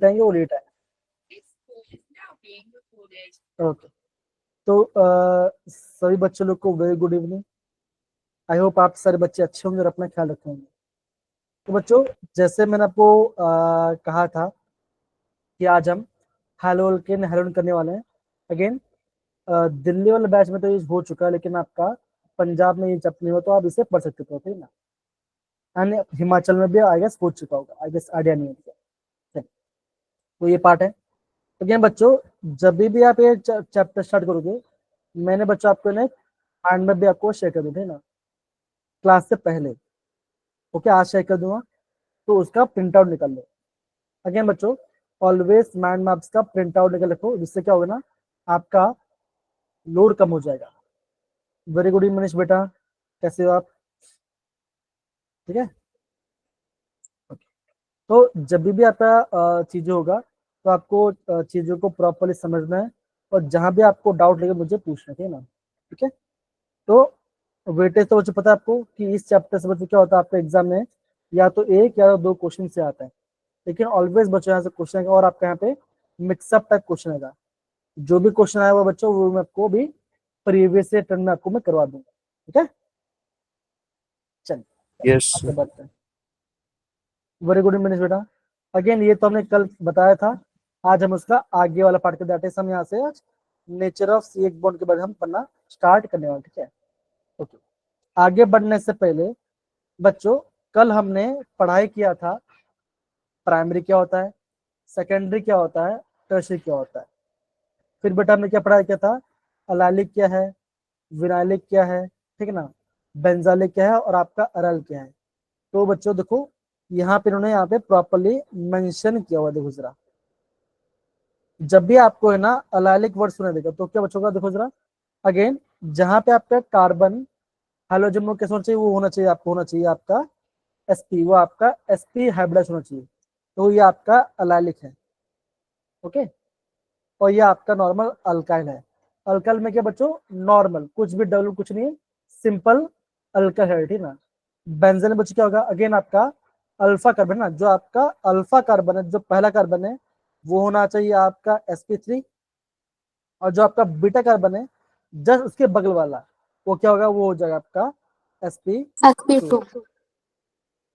आएंगे वो लेट आएंगे। ओके, तो सभी बच्चों लोग को very good evening. I hope आप सारे बच्चे अच्छे होंगे और अपना ख्याल रखेंगे। तो बच्चों, जैसे मैंने आपको कहा था कि आज हम हेलो के हेलोन करने वाले हैं अगेन। दिल्ली वाले बैच में तो ये हो चुका है, लेकिन आपका पंजाब में ये जब नहीं हो तो आप इसे पढ़ सकते थे, ठीक ना। एंड हिमाचल में भी आई गेस हो चुका होगा, आई गेस आइडिया नहीं है। तो ये पार्ट है। अगेन बच्चों, जब भी आप ये चैप्टर स्टार्ट करोगे, मैंने बच्चों आपको ना हैंड में भी आपको शेयर कर दूँ, ना क्लास से पहले। ओके, आज शेयर कर दूंगा, तो उसका प्रिंट आउट निकाल लो। अगेन बच्चों, ऑलवेज माइंड मैप्स का प्रिंट आउट निकल रखो, जिससे क्या होगा ना, आपका लोड कम हो जाएगा। वेरी गुड मनीष बेटा, कैसे हो आप? ठीक है। तो जब भी आपका चीजें होगा, तो आपको चीजों को प्रॉपरली समझना है, और जहां भी आपको डाउट लगे मुझे पूछना है ना। ठीक है। तो वेटेज तो बच्चों पता है आपको कि इस चैप्टर से बच्चों क्या होता है आपका एग्जाम में, या तो एक या तो दो क्वेश्चन से आता है, लेकिन ऑलवेज बच्चों यहाँ से क्वेश्चन आएगा, और आपका यहाँ पे मिक्सअप टाइप क्वेश्चन आएगा। जो भी क्वेश्चन आया हुआ बच्चों, वो मैं आपको भी प्रीवियस से टर्न में आपको मैं करवा दूंगा। ठीक है, चलिए यस आगे बढ़ते हैं। वेरी गुड मनीष बेटा। अगेन ये तो हमने कल बताया था, आज हम उसका आगे वाला पार्ट कर देते हैं। हम यहाँ से आज nature of C X bond के बारे में हम पढ़ना स्टार्ट करने वाले। ठीक है, ओके। आगे बढ़ने से पहले बच्चों, कल हमने पढ़ाई किया था प्राइमरी क्या होता है, सेकेंडरी क्या होता है, टर्शियरी क्या होता है। फिर बेटा हमने क्या पढ़ाई किया था, अलालिक क्या है, विनाइलिक क्या है, ठीक है ना, बेंजालिक क्या है, और आपका अरल क्या है। तो बच्चों देखो, यहाँ पे इन्होंने यहाँ पे प्रॉपरली मेंशन किया हुआ, देखो जरा। जब भी आपको है ना अलालिक वर्ड सुना देगा, तो क्या बच्चों का देखो जरा अगेन, जहां पे आपका कार्बन हाइड्रोजन में कैसे होना चाहिए, वो होना चाहिए, आपको होना चाहिए आपका sp, वो आपका sp हाइब्रिडाइज होना चाहिए। तो ये आपका अलाइलिक है। ओके, और ये आपका नॉर्मल अल्काइल है। अल्काइल में क्या बच्चों, नॉर्मल, कुछ भी डबल कुछ नहीं, सिंपल अल्काइल है, ठीक ना। बेंजीन में बच्चों क्या होगा, अगेन आपका अल्फा कार्बन ना, जो आपका अल्फा कार्बन है, जो पहला कार्बन है, वो होना चाहिए आपका sp3। और जो आपका बीटा कार्बन है, जस्ट उसके बगल वाला, वो क्या होगा, वो हो जाएगा आपका sp2। sp2।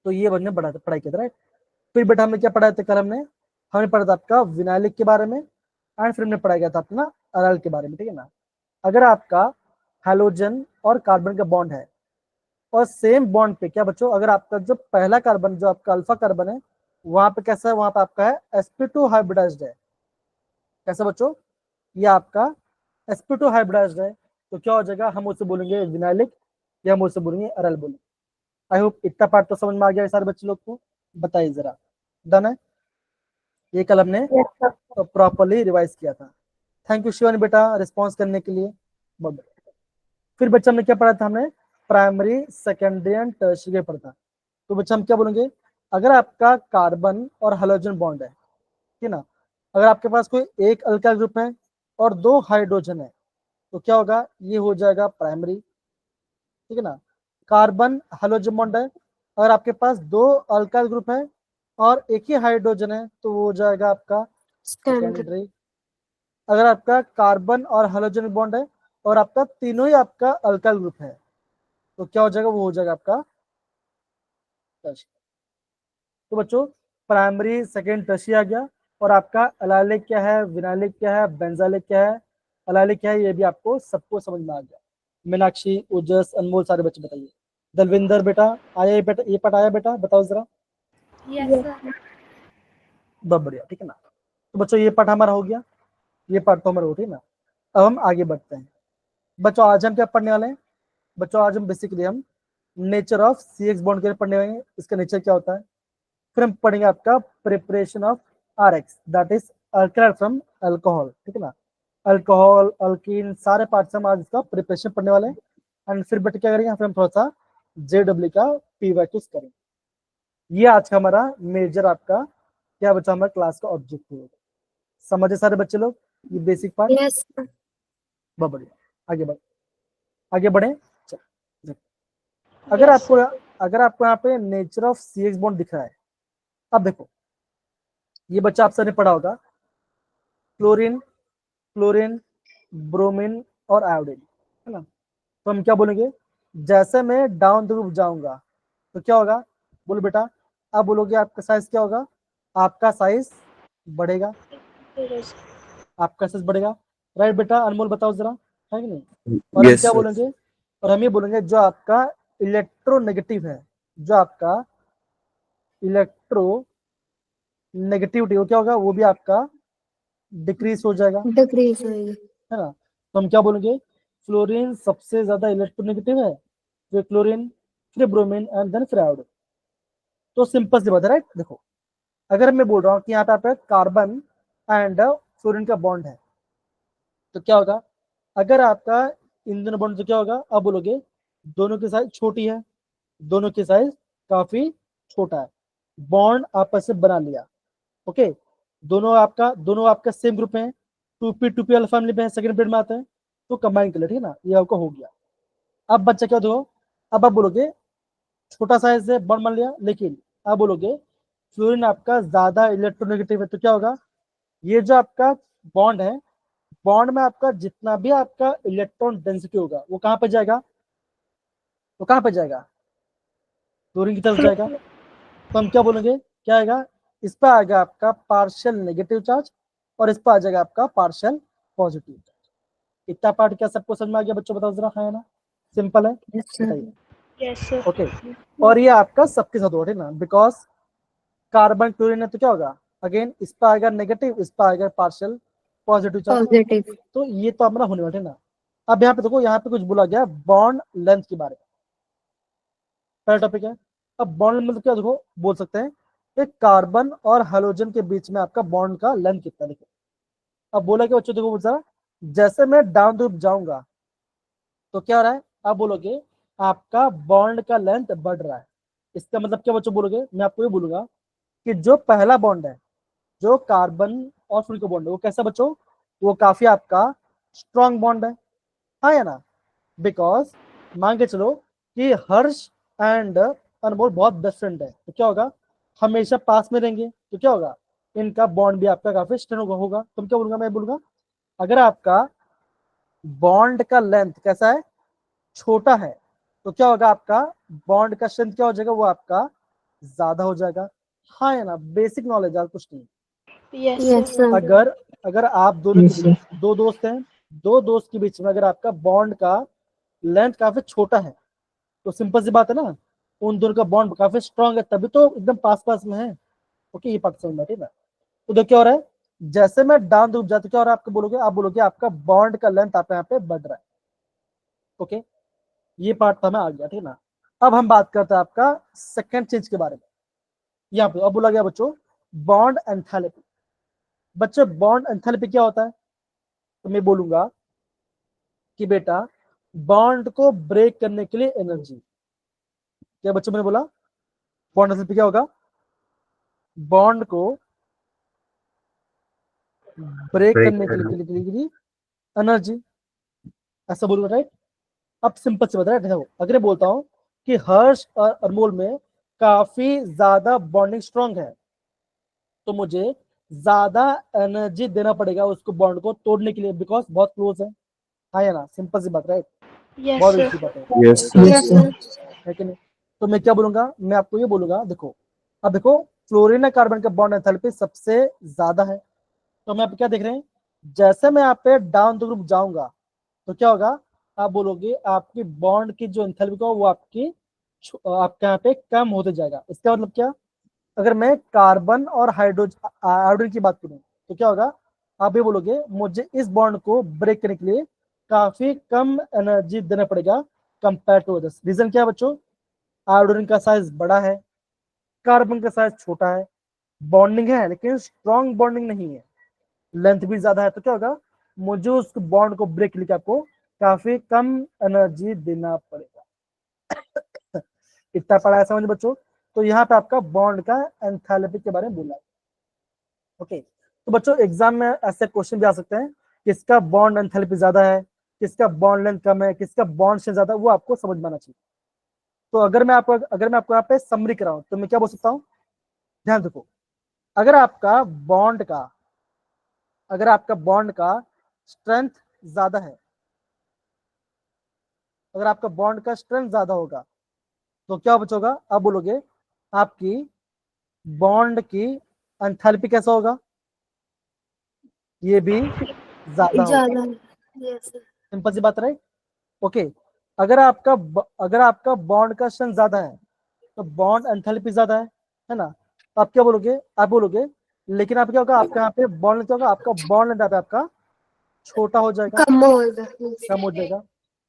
तो ये बनने पढ़ाई किया था, राइट। फिर बेटा हमने क्या पढ़ाया था कल, हमने पढ़ा था आपका विनाइलिक के बारे में, एंड फिर हमने पढ़ाया गया था अपना अरल के बारे में, ठीक है ना। अगर आपका हेलोजन और कार्बन का बॉन्ड है, और सेम बॉन्ड पे क्या बच्चों, अगर आपका जो पहला कार्बन, जो आपका अल्फा कार्बन है, वहां पे कैसा है, वहां पे आपका है sp2 हाइब्रिडाइज्ड है। कैसा बच्चों, ये आपका sp2 हाइब्रिडाइज्ड है। तो क्या हो जाएगा, हम उससे बोलेंगे विनाइलिक, या हम उससे बोलेंगे अरल बोलेंगे। आई होप इतना पार्ट तो समझ में आ गया है सारे बच्चे लोग को। बताइए जरा, डन है? ये कल हमने तो प्रॉपरली रिवाइज किया था। थैंक यू शिवानी बेटा रिस्पॉन्स करने के लिए, बहुत बढ़िया। फिर बच्चा हमने क्या पढ़ा था, हमने प्राइमरी सेकेंडरी एंड टर्शियरी पढ़ा था। तो बच्चा हम क्या बोलेंगे, अगर आपका कार्बन और हाइड्रोजन बॉन्ड है, ठीक है ना, अगर आपके पास कोई एक अल्काइल ग्रुप है और दो हाइड्रोजन है, तो क्या होगा, ये हो जाएगा प्राइमरी, ठीक है ना। कार्बन हाइड्रोजन बॉन्ड है, अगर आपके पास दो अल्काइल ग्रुप है और एक ही हाइड्रोजन है, तो वो हो जाएगा आपका सेकेंडरी। अगर आपका कार्बन और हाइड्रोजन बॉन्ड है और आपका तीनों ही आपका अल्काइल ग्रुप है, तो क्या हो जाएगा, वो हो जाएगा आपका टर्शियरी। तो बच्चों, प्राइमरी सेकेंड टर्शियरी आ गया, और आपका अलाइलिक क्या है, विनाइलिक क्या है, बेंजालिक क्या है, अलाइलिक क्या है, ये भी आपको सबको समझ में आ गया। मीनाक्षी, ओजस, अनमोल, सारे बच्चे बताइए। दलविंदर बेटा आया, बेटा ये पढ़ आया, बेटा बताओ जरा। Yes sir. बहुत बढ़िया, ठीक है ना। तो बच्चों ये पार्ट हमारा हो गया, ये पार्ट तो हमारा हो, ठीक है ना। अब हम आगे बढ़ते हैं। बच्चों आज हम क्या पढ़ने वाले हैं, बच्चों आज हम बेसिकली हम nature of C X bond के पढ़ने वाले हैं, इसका नेचर क्या होता है। फिर हम पढ़ेंगे आपका preparation of R X, that is alcohol from alcohol, ठीक है ना। अल्कोहल, अल्कीन, सारे पार्ट्स हम आज इसका प्रिपरेशन पढ़ने वाले हैं। एंड फिर बट क्या करेंगे, फिर हम थोड़ा सा जेडब्ल्यू का पीवाईक्यूज करेंगे। ये आज का हमारा मेजर आपका क्या बच्चा, हमारा क्लास का ऑब्जेक्टिव होगा। समझे सारे बच्चे लोग ये बेसिक पार्ट? Yes sir. बहुत बढ़िया, आगे बढ़े। चलो, अगर यस आपको सर। अगर आपको यहाँ पे nature of C X bond दिख रहा है, अब देखो, ये बच्चा आप सर ने पढ़ा होगा, क्लोरीन, क्लोरीन, ब्रोमीन और आयोडीन, है ना। तो हम क्या बोलेंगे, जैसे मैं डाउन द ग्रुप जाऊंगा तो क्या होगा, बोलो बेटा, आप बोलोगे आपका साइज क्या होगा, आपका साइज बढ़ेगा, आपका साइज बढ़ेगा, राइट बेटा। अनमोल बताओ जरा, है कि नहीं। और हम यस क्या सर। बोलेंगे, और हम ये बोलेंगे जो आपका इलेक्ट्रोनेगेटिव है, जो आपका इलेक्ट्रो नेगेटिविटी वो क्या होगा, वो भी आपका डिक्रीज हो जाएगा, डिक्रीज होएगी। है ना। तो हम क्या बोलेंगे, फ्लोरीन सबसे ज्यादा इलेक्ट्रोनेगेटिव है, फिर क्लोरीन, फिर ब्रोमीन एंड देन फिर आयोडीन। तो सिंपल सी बात है, राइट। देखो, अगर मैं बोल रहा हूँ कि यहाँ पे कार्बन एंड फ्लोरीन का बॉन्ड है, तो क्या होगा, अगर आपका इन दोनों बॉन्ड से क्या होगा, आप बोलोगे दोनों की साइज छोटी है, दोनों की साइज काफी छोटा है, बॉन्ड आपस में बना लिया, ओके। दोनों आपका सेम ग्रुप में, 2p वाला फैमिली में सेकंड पीरियड में आते हैं, तो कंबाइन कर ले, ठीक है ना, ये आपका हो गया। अब बच्चा क्या दो, अब आप बोलोगे छोटा साइज है, बॉन्ड बन लिया, लेकिन आप बोलोगे फ्लोरीन आपका ज्यादा इलेक्ट्रोनेगेटिव है, तो क्या होगा, ये जो आपका बॉन्ड है, बॉन्ड में आपका जितना भी आपका इलेक्ट्रॉन डेंसिटी होगा वो कहां पे जाएगा, वो कहां पे जाएगा, क्लोरीन की तरफ जाएगा। तो हम क्या बोलेंगे, क्या आएगा, इस पर आएगा आपका पार्शियल नेगेटिव चार्ज और इस पर आ जाएगा आपका पार्शियल पॉजिटिव चार्ज। इतना पार्ट क्या सबको समझ में आ गया बच्चों, बताओ जरा, है ना, सिंपल है, बताइए। Yes sir. ओके, और ये आपका सबके साथ हो रहा है ना, बिकॉज कार्बन क्लोरीन है तो क्या होगा, अगेन इस पर आएगा नेगेटिव, इस पर आएगा पार्शियल पॉजिटिव चार्ज, पॉजिटिव। तो ये तो हमारा होने वाला है ना। अब यहाँ पे देखो, यहाँ पे कुछ बोला गया बॉन्ड लेंथ के बारे में, पहला टॉपिक है। अब बॉन्ड मतलब क्या, देखो बोल सकते हैं कि कार्बन और हाइड्रोजन के बीच में आपका बॉन्ड का लेंथ कितना, देखो। अब बोला क्या बच्चों, देखो जरा, जैसे मैं डाउन द ग्रुप जाऊंगा तो क्या हो रहा है, आप बोलोगे आपका बॉन्ड का लेंथ बढ़ रहा है। इसका मतलब क्या बच्चों बोलोगे, मैं आपको ये बोलूंगा कि जो पहला बॉन्ड है, जो कार्बन और फ्लोरीन का बॉन्ड है, वो कैसा बच्चों, वो काफी आपका स्ट्रॉन्ग बॉन्ड है, हाँ या ना। बिकॉज मान के चलो कि हर्ष एंड अनमोल बहुत बेस्ट फ्रेंड है, तो क्या होगा, हमेशा पास में रहेंगे, तो क्या होगा, इनका बॉन्ड भी आपका काफी स्ट्रॉन्ग होगा। तुम क्या बोलूंगा, मैं बोलूंगा अगर आपका बॉन्ड का लेंथ कैसा है, छोटा है, तो क्या होगा, आपका बॉन्ड का स्ट्रेंथ क्या हो जाएगा, वो आपका ज्यादा हो जाएगा, हाँ या ना। बेसिक नॉलेज यार, कुछ नहीं। Yes sir. अगर अगर आप दोनों के बीच, दो दोस्त हैं, दो दोस्त के बीच में अगर आपका बॉन्ड का लेंथ काफी छोटा है, तो सिंपल सी बात है ना, उन दोनों का बॉन्ड काफी स्ट्रांग है, तभी तो एकदम पास पास में है, ओके। ये बात समझ में, ठीक है। तो देखो क्या हो रहा है, जैसे मैं डाउन डूब जाता, क्या हो रहा है, आपको बोलोगे, आप बोलोगे आपका बॉन्ड का लेंथ आप यहाँ पे बढ़ रहा है, ओके। ये पार्ट तो हमें आ गया, ठीक है ना। अब हम बात करते हैं आपका सेकेंड चीज के बारे में। यहाँ पे अब बोला गया बच्चों बॉन्ड एंथैल्पी। बच्चों बॉन्ड एंथैल्पी क्या होता है, तो मैं बोलूंगा कि बेटा बॉन्ड को ब्रेक करने के लिए एनर्जी, क्या बच्चों मैंने बोला, बॉन्ड एंथैल्पी क्या होगा, बॉन्ड को ब्रेक ब्रेक करने के लिए करना। लिए एनर्जी, ऐसा बोलूंगा, राइट। अब सिंपल से बता रहा है, अगर मैं बोलता हूँ कि हर्ष और अनमोल में काफी ज्यादा बॉन्डिंग स्ट्रांग है, तो मुझे ज्यादा एनर्जी देना पड़ेगा उसको बॉन्ड को तोड़ने के लिए, बिकॉज बहुत क्लोज है, हाँ या ना, सिंपल सी बात, राइट। यस बहुत सर। अच्छी बात यस सर। है कि नहीं। तो मैं क्या बोलूंगा, मैं आपको ये बोलूंगा, देखो अब देखो फ्लोरीन और कार्बन का बॉन्ड एंथैल्पी सबसे ज्यादा है, तो मैं आप क्या देख रहे हैं, जैसे मैं यहाँ पे डाउन द ग्रुप जाऊंगा तो क्या होगा, आप बोलोगे आपकी बॉन्ड की जो एंथैल्पी का वो आपके यहाँ पे कम होते जाएगा। इसका मतलब क्या, अगर मैं कार्बन और हाइड्रोजन की बात करूं तो क्या होगा, आप ये बोलोगे मुझे इस बॉन्ड को ब्रेक करने के लिए काफी कम एनर्जी देना पड़ेगा कंपेयर टू अदर्स। रीजन क्या है बच्चों, हाइड्रोजन का साइज बड़ा है, कार्बन का साइज छोटा है, बॉन्डिंग है लेकिन स्ट्रॉन्ग बॉन्डिंग नहीं है, लेंथ भी ज्यादा है, तो क्या होगा, मुझे उस बॉन्ड को ब्रेक करके आपको काफी कम एनर्जी देना पड़ेगा। इतना पढ़ा है समझ बच्चों। तो यहाँ पे आपका बॉन्ड का एंथैल्पी के बारे में बोला है, ओके। तो बच्चों एग्जाम में ऐसे क्वेश्चन भी आ सकते हैं, किसका बॉन्ड एंथैल्पी ज्यादा है, किसका बॉन्ड लेंथ कम है, किसका बॉन्ड से ज्यादा, वो आपको समझ में आना चाहिए। तो अगर मैं आपको यहाँ पे समरी कराऊं तो मैं क्या बोल सकता हूँ, ध्यान देखो, अगर आपका बॉन्ड का स्ट्रेंथ ज्यादा है, अगर आपका बॉन्ड का स्ट्रेंथ ज्यादा होगा तो क्या बचोगा? आप बोलोगे आपकी बॉन्ड की एंथैल्पी कैसा होगा? ये भी ज्यादा होगा। ज्यादा। Yes sir. सिंपल सी बात रही। ओके, अगर आपका बॉन्ड का स्ट्रेंथ ज्यादा है तो बॉन्ड एंथैल्पी ज्यादा है ना? तो आप क्या बोलोगे? आप बोलोगे लेकिन आप क्या होगा, आपका यहाँ पे बॉन्ड क्या होगा, आपका बॉन्ड लेंथ आपका छोटा हो जाएगा, कम होगा। कम हो जाएगा।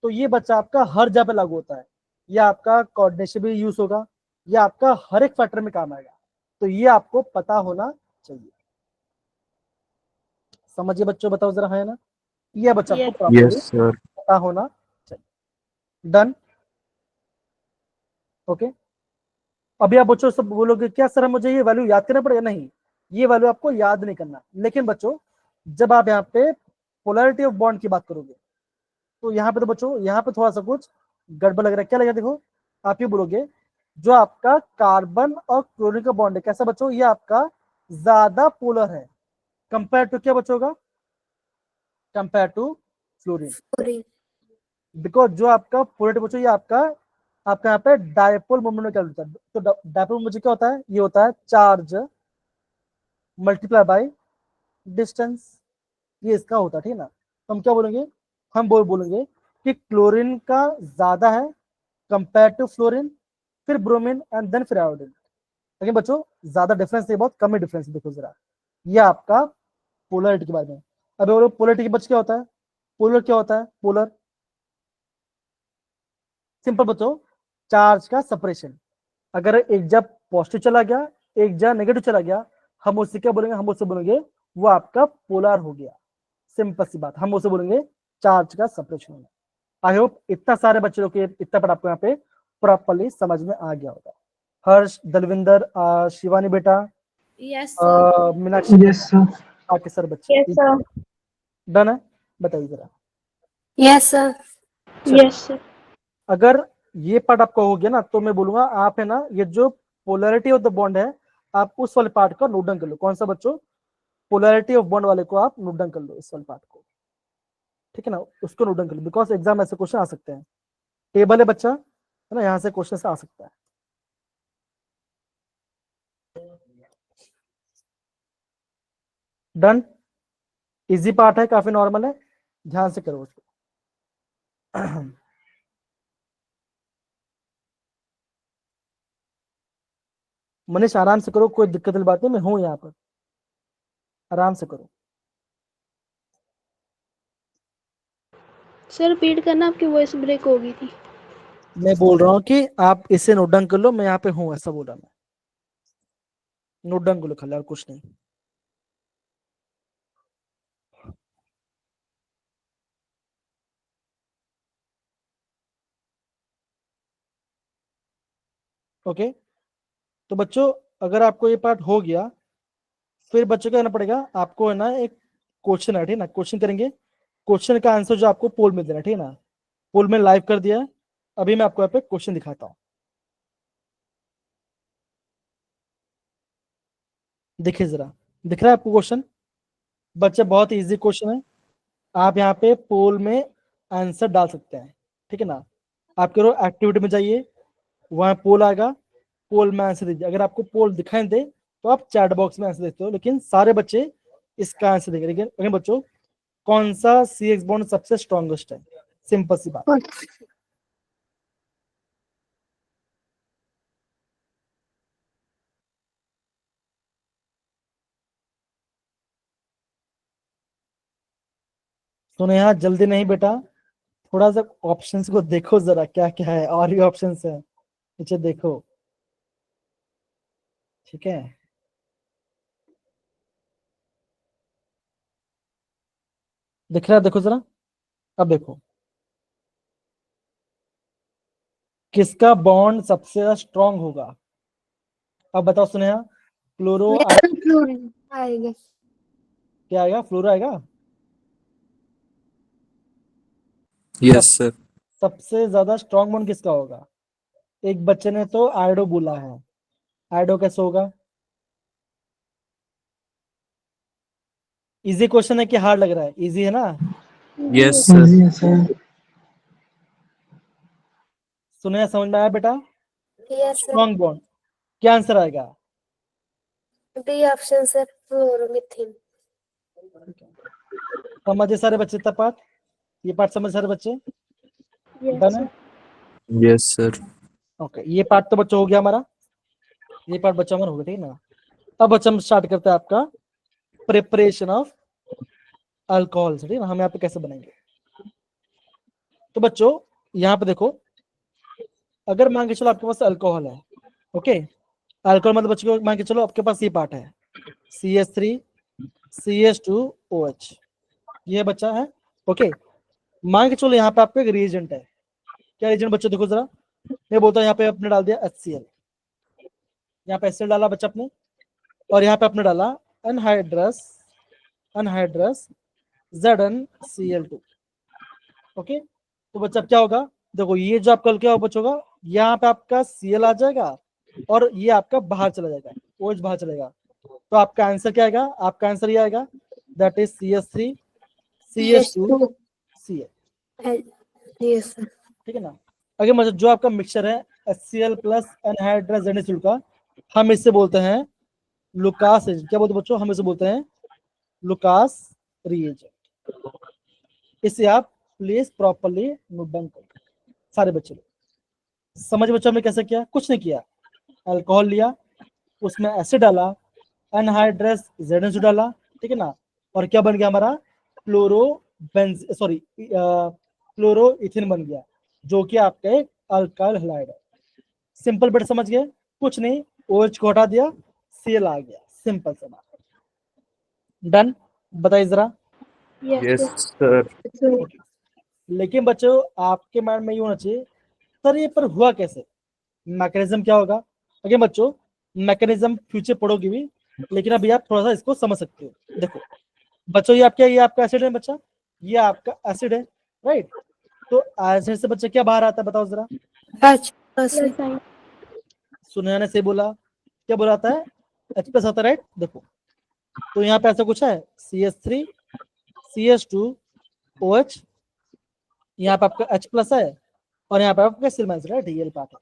तो ये बच्चा आपका हर जगह पे लागू होता है, ये आपका कोऑर्डिनेशन भी यूज होगा, ये आपका हर एक फैक्टर में काम आएगा। तो ये आपको पता होना चाहिए। समझिए बच्चों, बताओ जरा, है ना? ये बच्चा आपको यस प्रॉपर्ली यस सर। पता होना चाहिए। डन। ओके, अभी आप बच्चों सब बोलोगे क्या सर मुझे ये वैल्यू याद करना पड़ेगा? नहीं, ये वैल्यू आपको याद नहीं करना। लेकिन बच्चों जब आप यहाँ पे पोलैरिटी ऑफ बॉन्ड की बात करोगे तो यहाँ पे तो बच्चों यहाँ पे थोड़ा सा कुछ गड़बड़ लग रहा है। क्या लगेगा? देखो, आप ये बोलोगे जो आपका कार्बन और क्लोरीन का बॉन्ड है कैसा बच्चों? ये आपका ज्यादा पोलर है कंपेयर टू क्या बच्चों का? Compare to fluorine. बिकॉज जो आपका पोलैरिटी बच्चों ये आपका आपका यहाँ पे डायपोल मोमेंट में क्या होता है? तो डायपोल मुझे क्या होता है? ये होता है चार्ज मल्टीप्लाई बाय डिस्टेंस, ये इसका होता है, ठीक है ना? तो हम क्या बोलेंगे? हम बोलेंगे कि क्लोरीन का ज्यादा है कंपेयर टू फ्लोरीन, फिर ब्रोमीन एंड देन फिर आयोडीन। लेकिन बच्चों ज्यादा डिफरेंस नहीं, बहुत कम ही डिफरेंस। देखो जरा, ये आपका पोलरिटी के बारे में। अब बोलो पोलरिटी के बच्चे क्या होता है? पोलर क्या होता है? पोलर सिंपल बच्चों, चार्ज का सेपरेशन। अगर एक जब पॉजिटिव चला गया, एक जब नेगेटिव चला गया, हम उससे क्या बोलेंगे? हम उससे बोलेंगे वो आपका पोलर हो गया। सिंपल सी बात, हम उसे बोलेंगे चार्ज का सेपरेशन होना। आई होप इतना सारे बच्चों के इतना पढ़ आपको यहाँ पे प्रॉपरली समझ में आ गया होगा। हर्ष, दलविंदर, शिवानी बेटा, यस सर। मीनाक्षी यस बेटा, सर। बाकी सर बच्चे यस सर। डन है? बताइए जरा। Yes sir. चलो, यस सर। अगर ये पार्ट आपका हो गया ना तो मैं बोलूंगा आप है ना, ये जो पोलैरिटी ऑफ द बॉन्ड है आप उस वाले पार्ट का नोट डाउन कर लो। कौन सा बच्चों? पोलैरिटी ऑफ बॉन्ड वाले को आप नोट डाउन कर लो, इस वाले पार्ट को, ठीक है ना? उसको नोट डाउन कर लो, बिकॉज एग्जाम ऐसे क्वेश्चन आ सकते हैं। टेबल है बच्चा, है ना? यहाँ से क्वेश्चन आ सकता है। डन। इजी पार्ट है, काफी नॉर्मल है, ध्यान से करो उसको। मनीष आराम से करो, कोई दिक्कत वाली बात नहीं, मैं हूं यहाँ पर, आराम से करो। सर रिपीट करना, आपकी वॉइस ब्रेक हो गई थी। मैं बोल रहा हूँ कि आप इसे नोट डाउन कर लो, मैं यहाँ पे हूँ, ऐसा बोला मैं। नोट डाउन कर लो खाली, और कुछ नहीं। ओके, तो बच्चों अगर आपको ये पार्ट हो गया, फिर बच्चों क्या करना पड़ेगा आपको, है ना? एक क्वेश्चन है, ठीक है ना? क्वेश्चन करेंगे, क्वेश्चन का आंसर जो आपको पोल में देना है, ठीक है ना? पोल में लाइव कर दिया है, अभी मैं आपको यहाँ पे क्वेश्चन दिखाता हूँ। देखिए जरा, दिख रहा है आपको क्वेश्चन? बच्चे बहुत इजी क्वेश्चन है, आप यहाँ पे पोल में आंसर डाल सकते हैं, ठीक है ना? आप करो एक्टिविटी में जाइए, वहां पोल आएगा, पोल में आंसर दीजिए। अगर आपको पोल दिखाई दे तो आप चैट बॉक्स में आंसर देते हो, लेकिन सारे बच्चे इसका आंसर देंगे। लेकिन बच्चों कौन सा सी एक्स बॉन्ड सबसे स्ट्रॉन्गेस्ट है? सिंपल सी बात। सुने यहाँ, जल्दी नहीं बेटा, थोड़ा सा ऑप्शंस को देखो जरा, क्या क्या है, और भी ऑप्शंस है नीचे देखो, ठीक है? दिख रहा है? देखो जरा, अब देखो किसका बॉन्ड सबसे स्ट्रॉन्ग होगा। अब बताओ सुने यहाँ, फ्लोरो फ्लोरीन आएगा। क्या आएगा? फ्लोरो आएगा। यस सब सर। सबसे ज्यादा स्ट्रॉन्ग बॉन्ड किसका होगा? एक बच्चे ने तो आयोडो बोला है, आयोडो कैसे होगा? इजी क्वेश्चन है कि हार्ड लग रहा है? इजी है ना? Yes, sir. सुने, समझ में आया बेटा? Yes, sir. स्ट्रॉन्ग बॉन्ड, क्या आंसर आएगा? B option, sir. Fluoromethane. समझे सारे बच्चे तब पार्ट? ये पार्ट समझ सारे बच्चे? Yes, डन है? sir. Yes, sir. ओके, ये पार्ट तो बच्चों हो गया हमारा, ये पार्ट बच्चा हमारा हो गया, ठीक है ना? अब बच्चा हम स्टार्ट करते हैं आपका प्रिपरेशन ऑफ अल्कोहल, ठीक है ना? हम यहाँ पे कैसे बनाएंगे? तो बच्चों यहाँ पे देखो, अगर मान के चलो आपके पास अल्कोहल है, ओके, अल्कोहल मतलब बच्चों मान के चलो आपके पास ये पार्ट है CH3 CH2OH, ये बच्चा है, ओके। मान के चलो यहाँ पे आपका एक रिएजेंट है, क्या रिएजेंट बच्चों? देखो जरा, मैं बोलता हूँ यहाँ पे आपने डाल दिया HCl, यहाँ पे HCl डाला बच्चा आपने, और यहाँ पे आपने डाला अनहाइड्रस ZnCl2, ओके। तो बच्चा अब क्या होगा? देखो ये जो आपका क्या बच्चों होगा, यहाँ पे आपका Cl आ जाएगा और ये आपका बाहर चला जाएगा, OH बाहर चलेगा, तो आपका आंसर क्या आएगा? आपका आंसर ये आएगा, that is CH3 CH2 Cl, Yes, sir. ठीक है ना? अगर मतलब जो आपका मिक्सचर है HCl प्लस एनहाइड्रस ZnCl का, हम इससे बोलते हैं लुकास रिएजेंट। क्या बोलते हैं बच्चों? हम इसे बोलते हैं लुकास रिएजेंट। इसे आप प्लीज प्रॉपर्ली नोट डाउन करो सारे बच्चे लोग। समझ बच्चों हमने कैसे किया? कुछ नहीं किया, अल्कोहल लिया, उसमें एसिड डाला, अनहाइड्रस ZnCl डाला, ठीक है ना? और क्या बन गया हमारा? क्लोरोइथिन बन गया, जो कि आपका एक अल्काइल हैलाइड है। सिंपल बेटा, समझ गए? कुछ नहीं, OH को हटा दिया, Cl आ गया, सिंपल सा बात। डन? बताइए जरा। Yes, sir. लेकिन बच्चों आपके माइंड में ये होना चाहिए, सर ये पर हुआ कैसे, मैकेनिज्म क्या होगा? अगे बच्चों मैकेनिज्म फ्यूचर पढ़ोगे भी, लेकिन अभी आप थोड़ा सा इसको समझ सकते हो। देखो बच्चों, ये आपका एसिड है बच्चा, ये आपका एसिड है, राइट? तो एसिड से बच्चा क्या बाहर आता है, बताओ जरा। H plus. Yes, I. Sunaina से बोला, क्या बोला आता है? H+ आता है, राइट? देखो तो यहाँ पे ऐसा कुछ है CH3 CH2OH, यहाँ पे आपका H+ है और यहाँ पे आपका सिल माइनस, राइट? ये पार्ट है।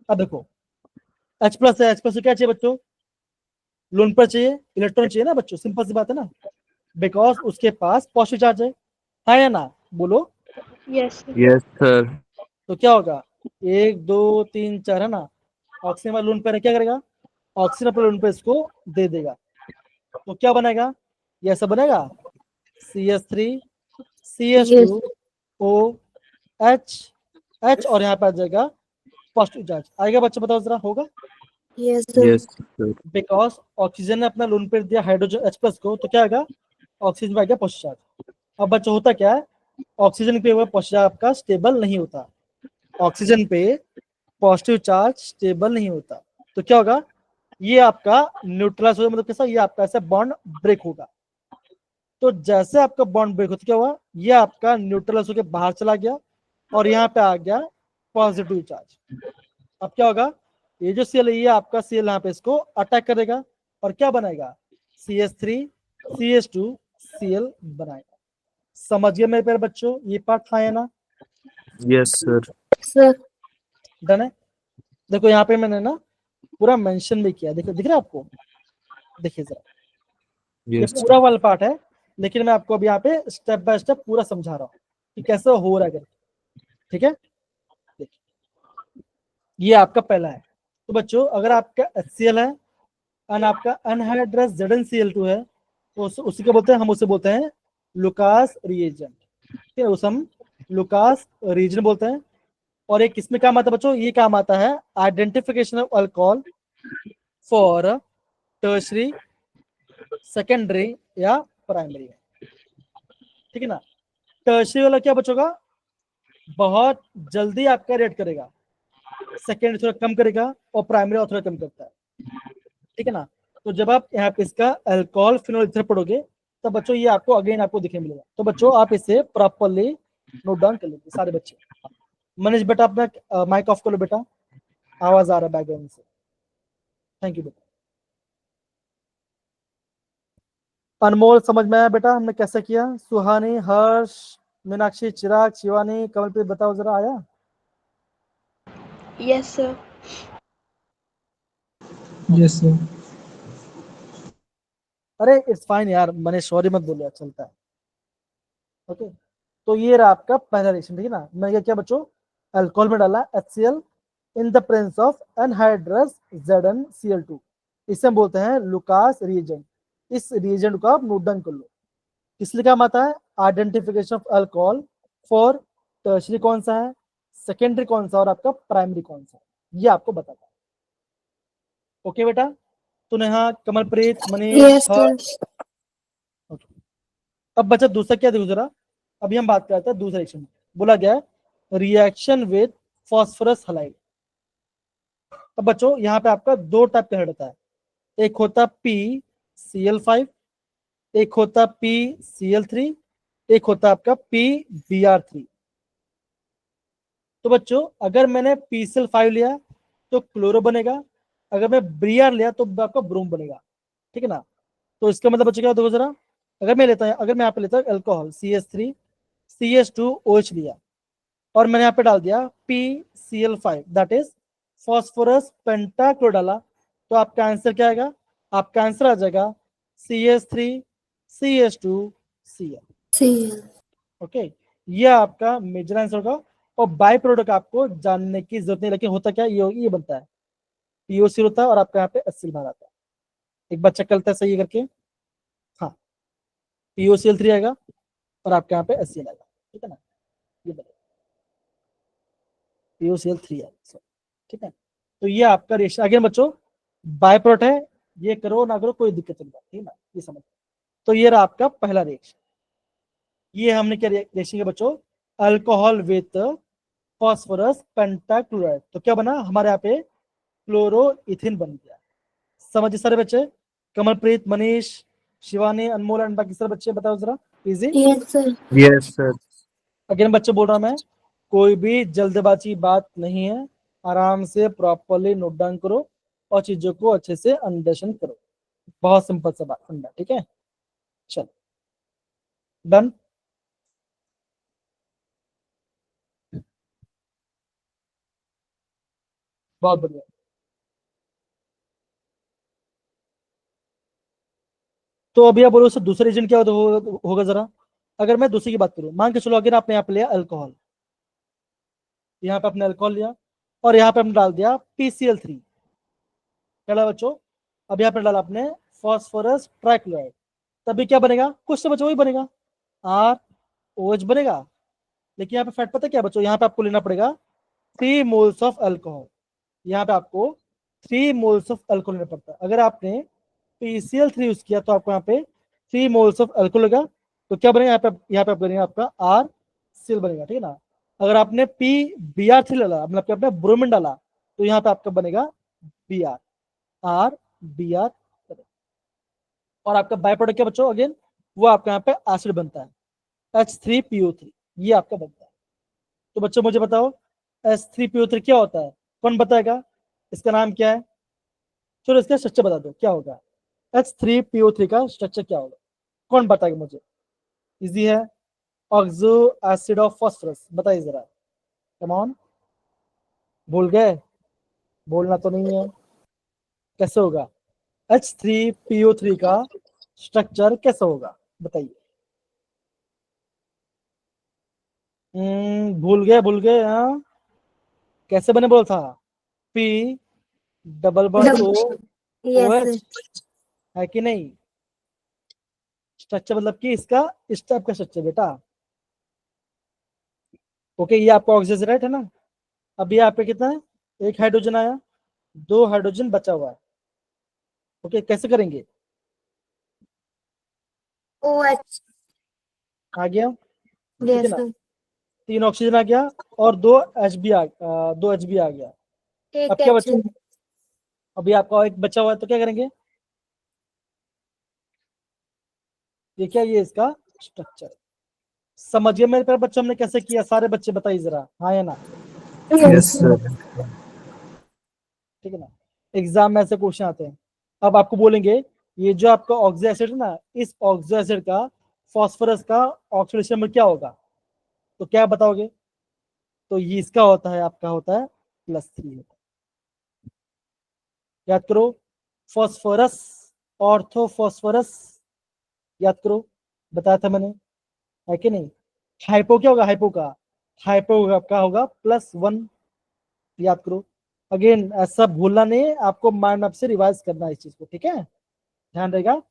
अब देखो H+ है, H+ क्या चाहिए बच्चों? लोन पर चाहिए, इलेक्ट्रॉन चाहिए ना बच्चों, सिंपल सी बात है ना, बिकॉज उसके पास पॉजिटिव चार्ज है या ना? बोलो। Yes, sir. Yes, sir. तो क्या होगा? 1 2 3 4 है ना? ऑक्सीजन वाला लोन पर क्या करेगा? ऑक्सीजन अपने लोन पर इसको दे देगा, तो क्या बनेगा? ये ऐसा बनेगा CH3 CH2OH H, और यहाँ पे आ जाएगा पॉजिटिव चार्ज, आएगा बच्चा? बताओ जरा, होगा? Yes, sir. Yes, sir. Because oxygen ने अपना लोन पर दिया हाइड्रोजन H+ को, तो क्या आएगा? ऑक्सीजन पे आ गया पॉजिटिव चार्ज। अब बच्चा होता क्या है, ऑक्सीजन पे हुआ पॉजिटिव चार्ज आपका स्टेबल नहीं होता, ऑक्सीजन पे पॉजिटिव चार्ज स्टेबल नहीं होता, तो क्या होगा? ये आपका न्यूट्रलाइज हो, मतलब कैसा? ये आपका ऐसा बॉन्ड ब्रेक होगा। तो जैसे आपका बॉन्ड ब्रेक होता क्या हुआ? ये आपका न्यूट्रलाइज होकर बाहर चला गया और यहाँ पे आ गया पॉजिटिव चार्ज। अब क्या होगा? ये जो सेल है, ये आपका सेल यहाँ पे इसको अटैक करेगा और क्या बनाएगा? CH3 CH2Cl बनाएगा। समझ गए मेरे प्यारे बच्चों? ये पार्ट था है ना? Yes, sir. Sir. डन है? देखो यहाँ पे मैंने ना पूरा मेंशन भी किया, देखो दिख रहा है आपको? देखिए जरा, ये Yes. पूरा वाला पार्ट है, लेकिन मैं आपको अभी यहाँ पे स्टेप बाय स्टेप पूरा समझा रहा हूँ कि कैसे हो रहा है करके, ठीक है? देखिए ये आपका पहला है। तो बच्चों अगर आपका HCl है और आपका अनहाइड्रस ZnCl2 है, तो उसी को बोलते हैं, हम उसे बोलते हैं लुकास रिएजेंट, ठीक है? उसे हम लुकास रिएजेंट बोलते हैं। और एक किसमें काम आता है बच्चों? ये काम आता है identification of alcohol for tertiary, secondary या प्राइमरी, ठीक है ना? टर्शरी वाला क्या बच्चों का? बहुत जल्दी आपका रेट करेगा, सेकेंडरी थोड़ा कम करेगा और प्राइमरी और थोड़ा कम करता है, ठीक है ना? तो जब आप यहाँ पे इसका अल्कोहल फिनोल इथर पढ़ोगे, तो बच्चों ये आपको अगेन आपको दिखने मिलेगा। तो बच्चों आप इसे प्रॉपर्ली नोट डाउन कर लीजिए सारे बच्चे। मनीष बेटा अपना माइक ऑफ करो बेटा, आवाज आ रहा है बैकग्राउंड से। थैंक यू बेटा। अनमोल समझ में आया बेटा हमने कैसे किया? सुहानी, हर्ष, मीनाक्षी, चिराग, शिवानी, कमलप्रीत बताओ जरा, आया? Yes, sir. Yes, sir. अरे इट्स फाइन यार, मैंने सॉरी मत बोलिया, चलता है। ओके, तो ये रहा आपका पहला रिएक्शन, ठीक है ना। मैं ये क्या बच्चों, अल्कोहल में डाला HCl in the presence of anhydrous ZnCl2, इसे हम बोलते हैं लुकास रिएजेंट। इस रिएजेंट को आप नोट डाउन कर लो। किस लिए काम आता है? Identification of alcohol for tertiary कौन सा है, सेकेंडरी कौन सा और आपका प्राइमरी कौन सा है, ये आपको बताता है। ओके बेटा, तो नेहा, कमलप्रीत, मनीष, Yes, sir. हर्ष। ओके, अब बच्चा दूसरा क्या देखो जरा। अभी हम बात करते हैं दूसरे रिएक्शन। बोला गया रिएक्शन विद फॉस्फोरस हलाइड। अब बच्चों यहाँ पे आपका दो टाइप का हेड होता है, एक होता PCl5, एक होता PCl3, एक होता आपका PBr3। तो बच्चों अगर मैंने PCl5 लिया तो क्लोरो बनेगा, अगर मैं Br लिया तो आपका ब्रोम बनेगा, ठीक है ना। तो इसका मतलब बच्चों क्या देखो जरा, अगर मैं यहाँ पे लेता हूँ अल्कोहल CH3 CH2OH लिया और मैंने यहाँ पे डाल दिया PCl5 that is phosphorus pentachloride डाला, तो आपका आंसर क्या आएगा? आपका आंसर आ जाएगा CH3 CH2Cl। Cl. ओके, ये आपका मेजर आंसर होगा। और बाय प्रोडक्ट आपको जानने की जरूरत नहीं, लेकिन होता क्या, ये बनता है POC होता है और आपका यहाँ पे HCl बाहर आता है। एक बार चेक करता है सही करके, हाँ POCl3 आएगा और आपके यहाँ पे HCl आएगा, ठीक है ना। ये बनेगा POCl3 आएगा, ठीक है। तो ये आपका रिएक्शन अगेन बच्चों बाय प्रोडक्ट है, ये करो ना करो कोई दिक्कत नहीं, ठीक है ना, ये समझ। तो ये रहा आपका पहला रिएक्शन। ये हमने क्या रिएक्शन किया बच्चों, अल्कोहल विथ फॉस्फोरस पेंटाक्लोराइड, तो क्या बना हमारे यहाँ पे क्लोरोइथिन बन गया। समझिए सारे बच्चे, कमलप्रीत, मनीष, शिवानी, अनमोल एंड बाकी सारे बच्चे बताओ जरा, easy. Yes, sir. Yes, sir. Again बच्चे बोल रहा मैं, कोई भी जल्दबाजी बात नहीं है, आराम से प्रॉपरली नोट डाउन करो और चीजों को अच्छे से अंडरस्टैंड करो। बहुत सिंपल सा बात फंडा, ठीक है। चलो डन। बहुत बढ़िया। तो अभी आप बोलो उससे दूसरा रीजन क्या होगा जरा। अगर मैं दूसरी की बात करूं, मान के चलो अगर आपने यहाँ पे लिया अल्कोहल, यहाँ पे आपने अल्कोहल लिया और यहाँ पे हमने डाल दिया PCl3, क्या डाला बच्चों, अब यहाँ पे डाला आपने फॉस्फोरस ट्राइक्लोराइड, तभी क्या बनेगा, कुछ तो बच्चों वही बनेगा, ROH बनेगा। लेकिन यहाँ पे फैट पता क्या बच्चों, यहाँ पे आपको लेना पड़ेगा 3 मोल्स ऑफ अल्कोहल, यहाँ पे आपको 3 मोल्स ऑफ अल्कोहल लेना पड़ता है। अगर आपने PCl3 यूज किया तो आपको यहाँ पे 3 मोल्स ऑफ अल्कोहल लगा, तो क्या बनेगा यहाँ पे आप बनेगा आपका RCl बनेगा, ठीक है ना। अगर आपने PBr3 डाला, मतलब आपने ब्रोमीन डाला, तो यहाँ पे आपका बनेगा Br, RBr। और आपका बाय प्रोडक्ट क्या बच्चों, अगेन वो आपका यहाँ पे एसिड बनता है H3PO3, ये आपका बनता है। तो बच्चों मुझे बताओ H3PO3 क्या होता है, कौन बताएगा, इसका नाम क्या है? चलो इसका स्ट्रक्चर बता दो क्या होगा, H3PO3 का स्ट्रक्चर क्या होगा, कौन बताएगा मुझे? इजी है, ऑक्सो एसिड ऑफ फास्फोरस, बताइए जरा, कम ऑन। भूल गए? बोलना तो नहीं है, कैसे होगा H3PO3 का स्ट्रक्चर कैसे होगा, बताइए। भूल गए हाँ, कैसे बने बोल था, P double bond O Yes, OH, sir. है कि नहीं? स्ट्रक्चर मतलब कि इसका इस टाइप का स्ट्रक्चर बेटा। ओके, ये आपका ऑक्सीजन राइट है ना। अब ये आप पे कितना है, एक हाइड्रोजन आया, 2 हाइड्रोजन बचा हुआ है। ओके, कैसे करेंगे, OH. आ गया, ठीक है Yes, ना, sir. 3 ऑक्सीजन आ गया और 2 HB आ गया। Take अब क्या that, बचा, sir. अभी आपका एक बचा हुआ है, तो क्या करेंगे, ये क्या, ये इसका स्ट्रक्चर। समझिए मेरे प्यारे बच्चों हमने कैसे किया, सारे बच्चे बताइए जरा, हाँ या ना। Yes, sir. ठीक है ना, एग्जाम में ऐसे क्वेश्चन आते हैं। अब आपको बोलेंगे ये जो आपका ऑक्सो एसिड है ना, इस ऑक्सो एसिड का फास्फोरस का ऑक्सीडेशन नंबर क्या होगा, तो क्या बताओगे? तो ये इसका होता है, आपका होता है +3 होता है। याद करो, फास्फोरस, ऑर्थोफॉस्फोरस, याद करो, बताया था मैंने, है कि नहीं? हाइपो क्या होगा, हाइपो का, हाइपो आपका होगा +1, याद करो। अगेन ऐसा भूलना नहीं है, आपको माइंड मैप से रिवाइज करना है इस चीज को, ठीक है, ध्यान रहेगा।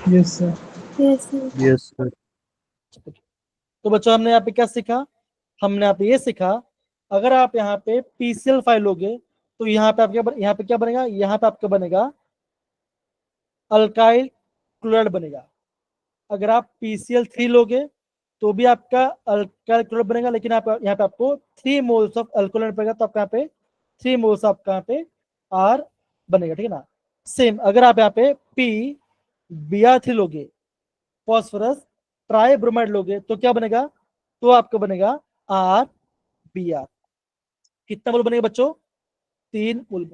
Yes, sir. Yes, sir. Yes, sir. तो बच्चों हमने यहाँ पे क्या सीखा, हमने यहाँ पे ये सीखा, अगर आप यहाँ पे PCl फाइल लोगे तो यहाँ पे आपके यहाँ पे क्या बनेगा, यहाँ पे आपका बनेगा अल्काइल क्लोराइड बनेगा। अगर आप PCl3 लोगे तो भी आपका अल्काइल क्लोराइड बनेगा, लेकिन आप यहाँ पे आपको 3 मोल्स ऑफ अल्कोहल पड़ेगा, तो आपका यहाँ पे 3 मोल्स आपका यहाँ पे R बनेगा, ठीक है ना। सेम अगर आप यहाँ पे PBr3 लोगे, फॉस्फोरस ट्राइब्रोमाइड लोगे, तो क्या बनेगा, तो आपका बनेगा RBr। कितना मोल बनेगा बच्चों, 3 मोल।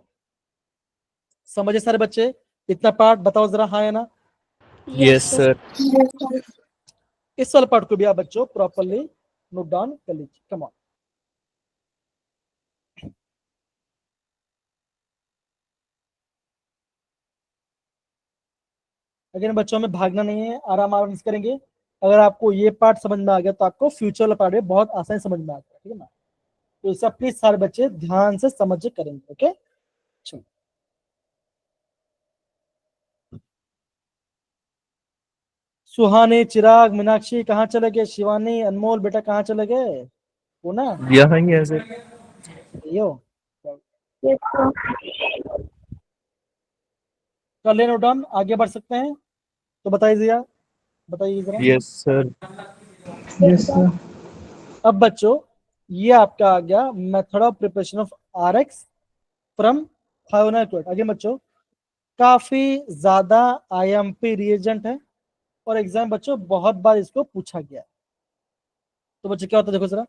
समझे सारे बच्चे? इतना पार्ट बताओ जरा, हाँ या ना? Yes, sir. Yes, sir. इस वाले पार्ट को भी आप बच्चों प्रॉपर्ली नोट डाउन कर लीजिए, कम ऑन। अगर बच्चों में भागना नहीं है, आराम आराम से करेंगे। अगर आपको ये पार्ट समझ में आ गया तो आपको फ्यूचर वाला पार्ट भी बहुत आसानी से समझ में आ गया, ठीक है ना। तो इसे प्लीज सारे बच्चे ध्यान से समझ के करेंगे, ओके। चलो, सुहानी, चिराग, मीनाक्षी कहाँ चले गए, शिवानी, अनमोल बेटा कहाँ चले गए, वो ना यहाँ ही है सर। यो Yes, sir. कर ले नोट डाउन, आगे बढ़ सकते हैं, तो बताइए जरा, बताइए जरा। Yes, sir. Yes, sir. अब बच्चों ये आपका आ गया method of preparation of RX from thionyl chloride. आगे बच्चों काफी ज्यादा IMP रिएजेंट है और एग्जाम बच्चों बहुत बार इसको पूछा गया है। तो बच्चों क्या होता है देखो जरा,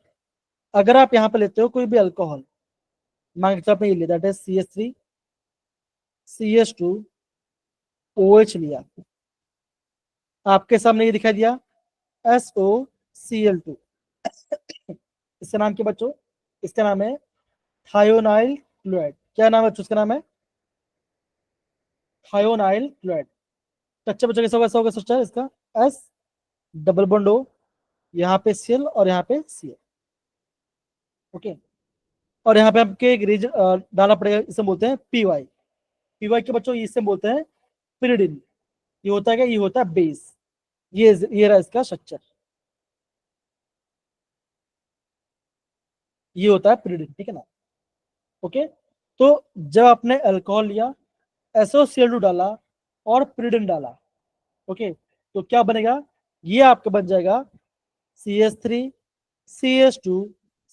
अगर आप यहाँ पे लेते हो कोई भी अल्कोहल, मान के आपने ये लिया, that is CH3 CH2 OH लिया, आपके सामने ये दिखाई दिया SOCl2, इसका नाम क्या बच्चों, इसका नाम है थायोनाइल क्लोराइड। क्या नाम है बच्चों, इसका नाम है थायोनाइल क्लोराइड। कच्चे बच्चों कैसा होगा, होगा सोचा इसका S डबल बॉन्ड O, यहाँ पे Cl और यहाँ पे Cl, ओके। और यहाँ पे आपके एक रीजन डालना पड़ेगा, इसे बोलते हैं PY के बच्चों इसे बोलते हैं पिरिडिन। ये होता है क्या, ये होता है बेस, ये रहा इसका स्ट्रक्चर, ये होता है पिरिडिन, ठीक है ना, ओके। तो जब आपने अल्कोहल लिया, SOCl2 डाला और पिरिडिन डाला, ओके, तो क्या बनेगा, ये आपका बन जाएगा CH3 CH2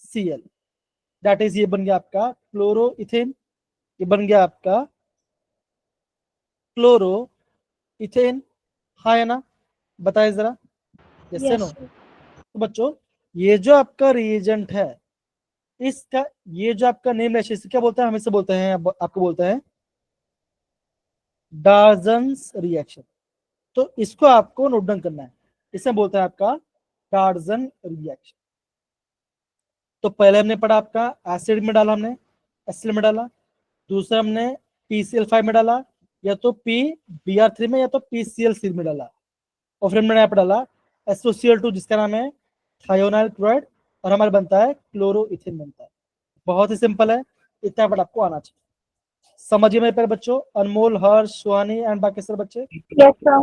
Cl, that is ये बन गया आपका क्लोरोइथेन, ये बन गया आपका क्लोरो इथेन, हाँ या ना, बताइए जरा, यस या Yes, नो। sir. तो बच्चों ये जो आपका रिएजेंट है, इसका ये जो आपका नेम है, इसे क्या बोलते हैं, हमें से बोलते हैं, आपको बोलते हैं डार्जन्स रिएक्शन। तो इसको आपको नोट डाउन करना है, इसे बोलते हैं आपका डार्जन रिएक्शन। तो पहले हमने पढ़ा आपका एसिड में डाला, हमने एसिड में डाला, दूसरा हमने PCl5 में डाला, या तो PBr3 में या तो PCl3 में डाला, और फिर हमने यहाँ पे डाला SOCl2 जिसका नाम है थायोनाइल क्लोराइड, और हमारा बनता है क्लोरोइथेन बनता है। बहुत ही सिंपल है, इतना बड़ा आपको आना चाहिए। समझिए मेरे प्यारे बच्चों, अनमोल, हर्ष, सुहानी एंड बाकी सारे बच्चे। Yes, sir.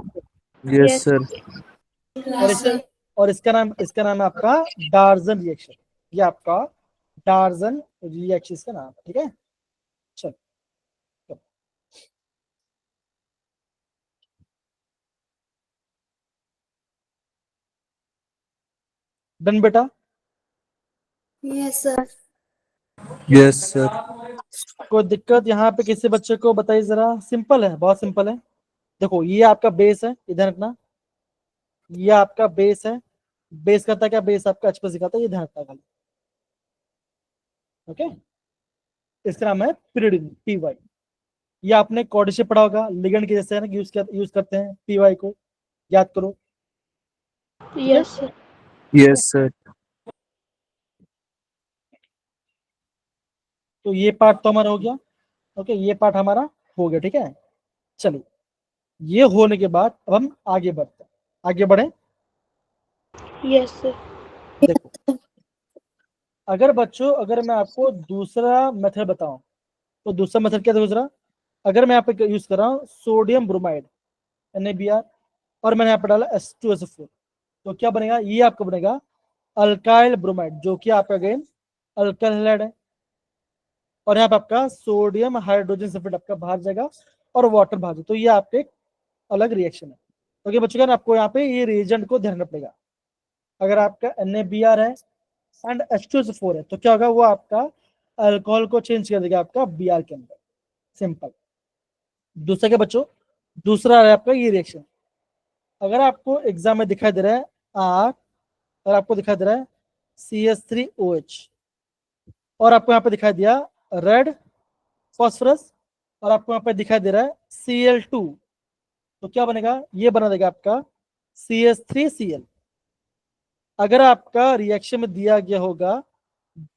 Yes, Yes. sir. और इसे और इसका नाम है आपका डार्जन रिएक्शन, ये आपका डार्जन रिएक्शन इसका नाम है, ठीक है। चलो डन बेटा। Yes, sir. Yes, sir. कोई दिक्कत यहाँ पे किसी बच्चे को बताइए जरा, सिंपल है, बहुत सिंपल है। देखो ये आपका बेस है, इधर रखना, ये आपका बेस है, बेस करता है क्या, बेस आपका H+ दिखाता है, ये ध्यान रखना खाली, ओके। इसका नाम है पिरिडिन, PY, ये आपने कॉर्डिशे पढ़ा होगा, लिगेंड के जैसे है ना, यूज करते हैं पीवाई को, याद करो। Yes, sir. Yes, sir. तो ये पार्ट तो हमारा हो गया। ओके, ये पार्ट हमारा हो गया, ठीक है। चलिए, ये होने के बाद अब हम आगे बढ़ते हैं। आगे बढ़े। Yes, sir. देखो, अगर बच्चों, अगर मैं आपको दूसरा मेथड बताऊं, तो दूसरा मेथड क्या था दूसरा? अगर मैं यहाँ पे यूज कर रहा हूँ सोडियम ब्रोमाइड, NaBr, और मैंने यहाँ पे डाला H2SO4, तो क्या बनेगा? ये आपका बनेगा अल्काइल ब्रोमाइड, जो कि आपका अगेन अल्काइल हैलाइड है। और यहाँ पे आपका सोडियम हाइड्रोजन सल्फेट आपका बाहर जाएगा और वाटर बाहर जाएगा, तो ये आपके एक अलग रिएक्शन है। ओके बच्चों, क्या आपको यहाँ पे ये रिएजेंट को ध्यान रखना पड़ेगा। अगर आपका NaBr है एंड H2SO4 है, तो क्या होगा? वो आपका अल्कोहल को चेंज कर देगा आपका Br के अंदर। सिंपल। दूसरा क्या बच्चों? दूसरा है आपका ये रिएक्शन। अगर आपको एग्जाम में दिखाई दे रहा है आर, और आपको दिखाई दे रहा है CH3OH, और आपको यहाँ पे दिखाई दिया रेड फॉस्फोरस, और आपको यहाँ पे दिखाई दे रहा है Cl2, तो क्या बनेगा? ये बना देगा आपका CH3Cl। अगर आपका रिएक्शन में दिया गया होगा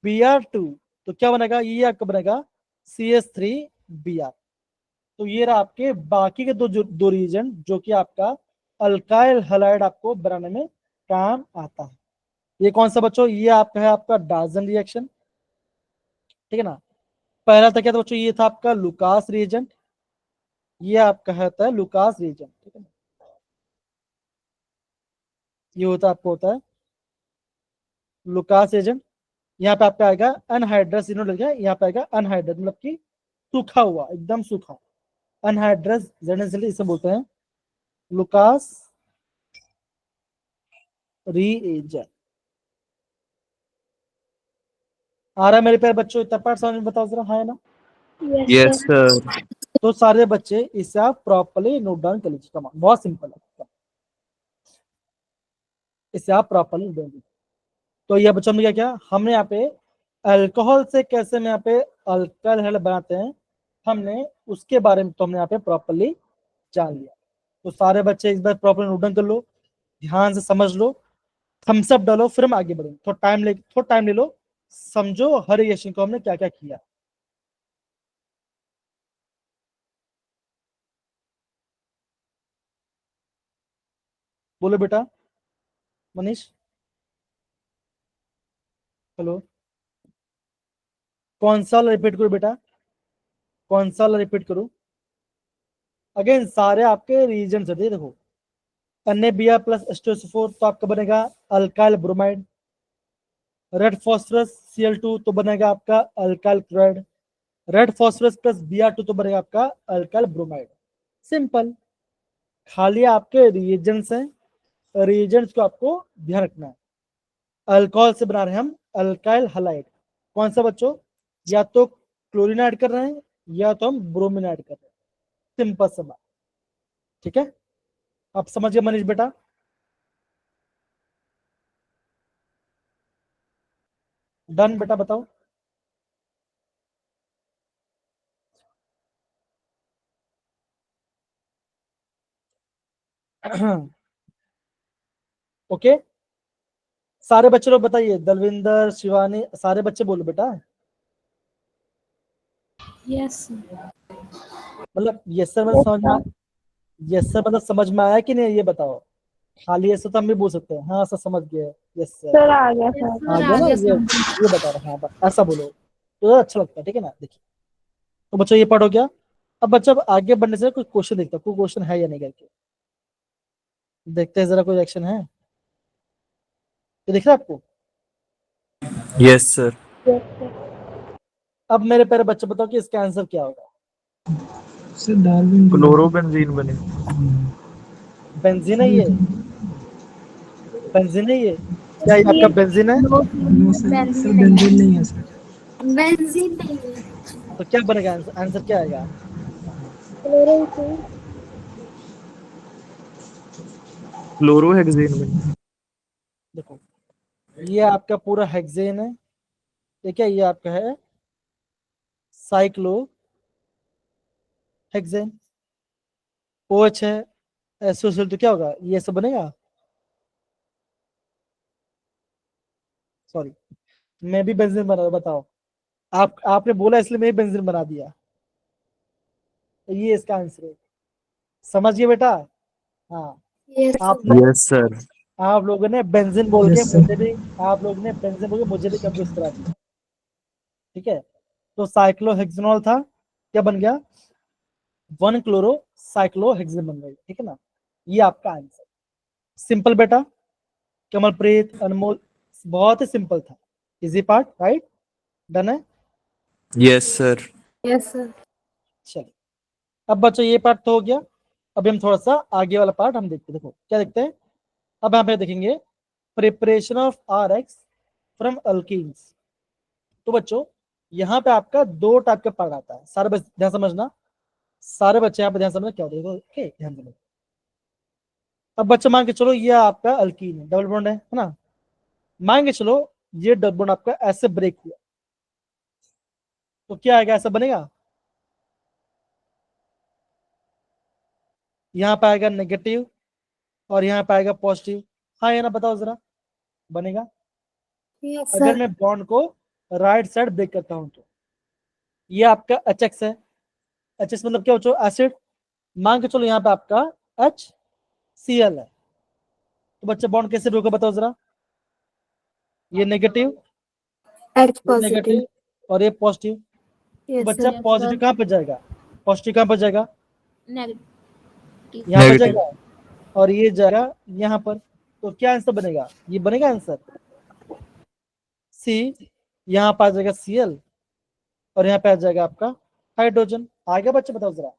Br2, तो क्या बनेगा? ये आपका बनेगा CH3Br। तो ये रहा आपके बाकी के दो रीजन, जो कि आपका अल्काइल हैलाइड आपको बनाने में काम आता है। ये कौन सा बच्चों? ये आपका है आपका डाल्टन रिएक्शन, ठीक है ना। पहला था क्या था बच्चों? ये था आपका लुकास रिएजेंट, ये आपका है लुकास रिएजेंट, ठीक है ना। ये होता आपको होता है लुकास एजेंट। यहाँ पे आपका आएगा अनहाइड्रस, इन्होंने लिखा है यहाँ पे आएगा अनहाइड्रस, मतलब कि सूखा हुआ, एकदम सूखा। अनहाइड्रस जेनेसिली इसे बोलते हैं लुकास रीएजेंट। आ रहा है मेरे प्यारे बच्चों? इतना पार्ट समझ में बताओ जरा, हाँ है ना? Yes, Yes, sir. sir. तो सारे बच्चे इसे आप प्रॉपर्ली नोट डाउन कर लीजिए। कमान, बहुत सिंपल है, इसे आप प्रॉपर्ली नोट डाउन। तो ये बच्चों ने क्या किया? हमने यहाँ पे अल्कोहल से कैसे में यहाँ पे अल्कोहल बनाते हैं, हमने उसके बारे में तो हमने यहाँ पे प्रॉपर्ली जान लिया। तो सारे बच्चे इस बार प्रॉपर्ली नोट डाउन कर लो, ध्यान से समझ लो, थम्स अप डालो, फिर हम आगे बढ़ेंगे। थोड़ा टाइम ले लो, समझो हर रिएक्शन को हमने क्या क्या किया। बोलो बेटा मनीष। हेलो, कौन सा वाला रिपीट करो बेटा? कौन सा वाला रिपीट करो? अगेन सारे आपके रीजन है, देखो NaBr प्लस H2SO4 तो आपका बनेगा alkyl bromide. Red phosphorus Cl2 तो बनेगा आपका alkyl chloride. Red phosphorus plus Br2 तो बनेगा आपका अल्काइल ब्रोमाइड। सिंपल। खाली आपके रिएजेंट्स हैं, रिएजेंट्स को आपको ध्यान रखना है। अल्कोहल से बना रहे हैं हम अल्काइल हैलाइड, कौन सा बच्चों? या तो क्लोरीन ऐड कर रहे हैं, या तो हम ब्रोमीन ऐड कर रहे हैं। सिंपल सा बात, ठीक है। आप समझ गए मनीष बेटा? डन बेटा, बताओ। ओके, सारे बच्चे लोग बताइए, दलविंदर, शिवानी, सारे बच्चे बोलो बेटा। Yes, sir. मतलब यस सर मतलब Yes, समझ में sir. यस सर मतलब समझ में आया कि नहीं, ये बताओ। खाली ऐसे तो हम भी बोल सकते हैं हाँ सर समझ गए, यस सर। Sir, आ गया Yes, सर। आ sir, गया आ ना, गया ये बता रहे हैं, हाँ बस ऐसा बोलो तो अच्छा लगता है, ठीक है ना। देखिए, तो बच्चों ये पार्ट हो गया। अब बच्चा अब आगे बढ़ने से कुछ क्वेश्चन देखता हूँ, कोई क्वेश्चन है या नहीं करके देखते हैं जरा, कोई एक्शन है ये दिख रहा है आपको? Yes, sir. Yes, sir. अब मेरे प्यारे बच्चे बताओ कि इसका आंसर क्या होगा? सर डार्विन क्लोरोबेंजीन बने। बेंजीन है ये? बेंजीन है ये? क्या ये ये आपका बेंजीन है? No no sir benzene sir नहीं बेंजीन नहीं है सर है, बेंजीन नहीं है। तो क्या बनेगा आंसर? आंसर क्या आएगा? क्लोरोफिल। क्लोरोहेक्सेन बने। देखो, ये आपका पूरा हेक्सेन है, ये क्या, ये आपका है साइक्लो हेक्सेन, OH है SO तो क्या होगा, ये सब बनेगा, सॉरी मैं भी बेंजीन बना, बताओ आपने बोला इसलिए मैं भी बेंजीन बना दिया, तो ये इसका आंसर है, समझिए बेटा। हाँ Yes, आप sir. Yes, sir. आप लोगों ने बेंजीन बोल के Yes, sir. मुझे भी, आप लोगों ने बेंजीन बोल के मुझे भी कंफ्यूज करा दिया, ठीक है। तो साइक्लोहेक्सेनॉल था, क्या बन गया, 1 क्लोरो साइक्लोहेक्सेन बन गई, ठीक है ना, ये आपका आंसर, सिंपल बेटा, कमलप्रीत अनमोल, बहुत ही सिंपल था, इजी पार्ट, राइट, डन है। Yes, sir. Yes, sir. चलिए अब बच्चों ये पार्ट तो हो गया, अभी हम थोड़ा सा आगे वाला पार्ट हम देखते हैं, देखो क्या देखते हैं, अब यहाँ पे देखेंगे preparation of RX from alkenes. तो बच्चों यहाँ पे आपका 2 टाइप का पार्ट आता है, सारे बच्चे ध्यान समझना, सारे बच्चे यहाँ पे ध्यान समझना क्या होता है, ओके ध्यान समझना। अब बच्चे मान के चलो ये आपका अल्कीन है, डबल बॉन्ड है ना, मान के चलो ये डबल बॉन्ड आपका ऐसे ब्रेक हुआ, तो क्या आएगा, ऐसा बनेगा, यहाँ पे आएगा नेगेटिव और यहाँ पे आएगा पॉजिटिव, हाँ या ना बताओ जरा, बनेगा। Yes, अगर sir. मैं बॉन्ड को राइट साइड ब्रेक करता हूं तो ये आपका HX है, HX मतलब क्या बच्चों, एसिड, मान के चलो यहाँ पे आपका HCl है, तो बच्चे बॉन्ड कैसे ब्रेक होगा बताओ जरा, ये नेगेटिव, H ये positive. नेगेटिव और ये पॉजिटिव, तो Yes, बच्चा sir. पॉजिटिव कहाँ पे जाएगा, पॉजिटिव कहाँ पे जाएगा, Negative. यहाँ पे Negative. जाएगा, और ये जाएगा यहाँ पर, तो क्या आंसर बनेगा, ये बनेगा आंसर सी, यहाँ पे आ जाएगा Cl और यहाँ पे आ जाएगा आपका हाइड्रोजन, आगे बच्चे बताओ जरा,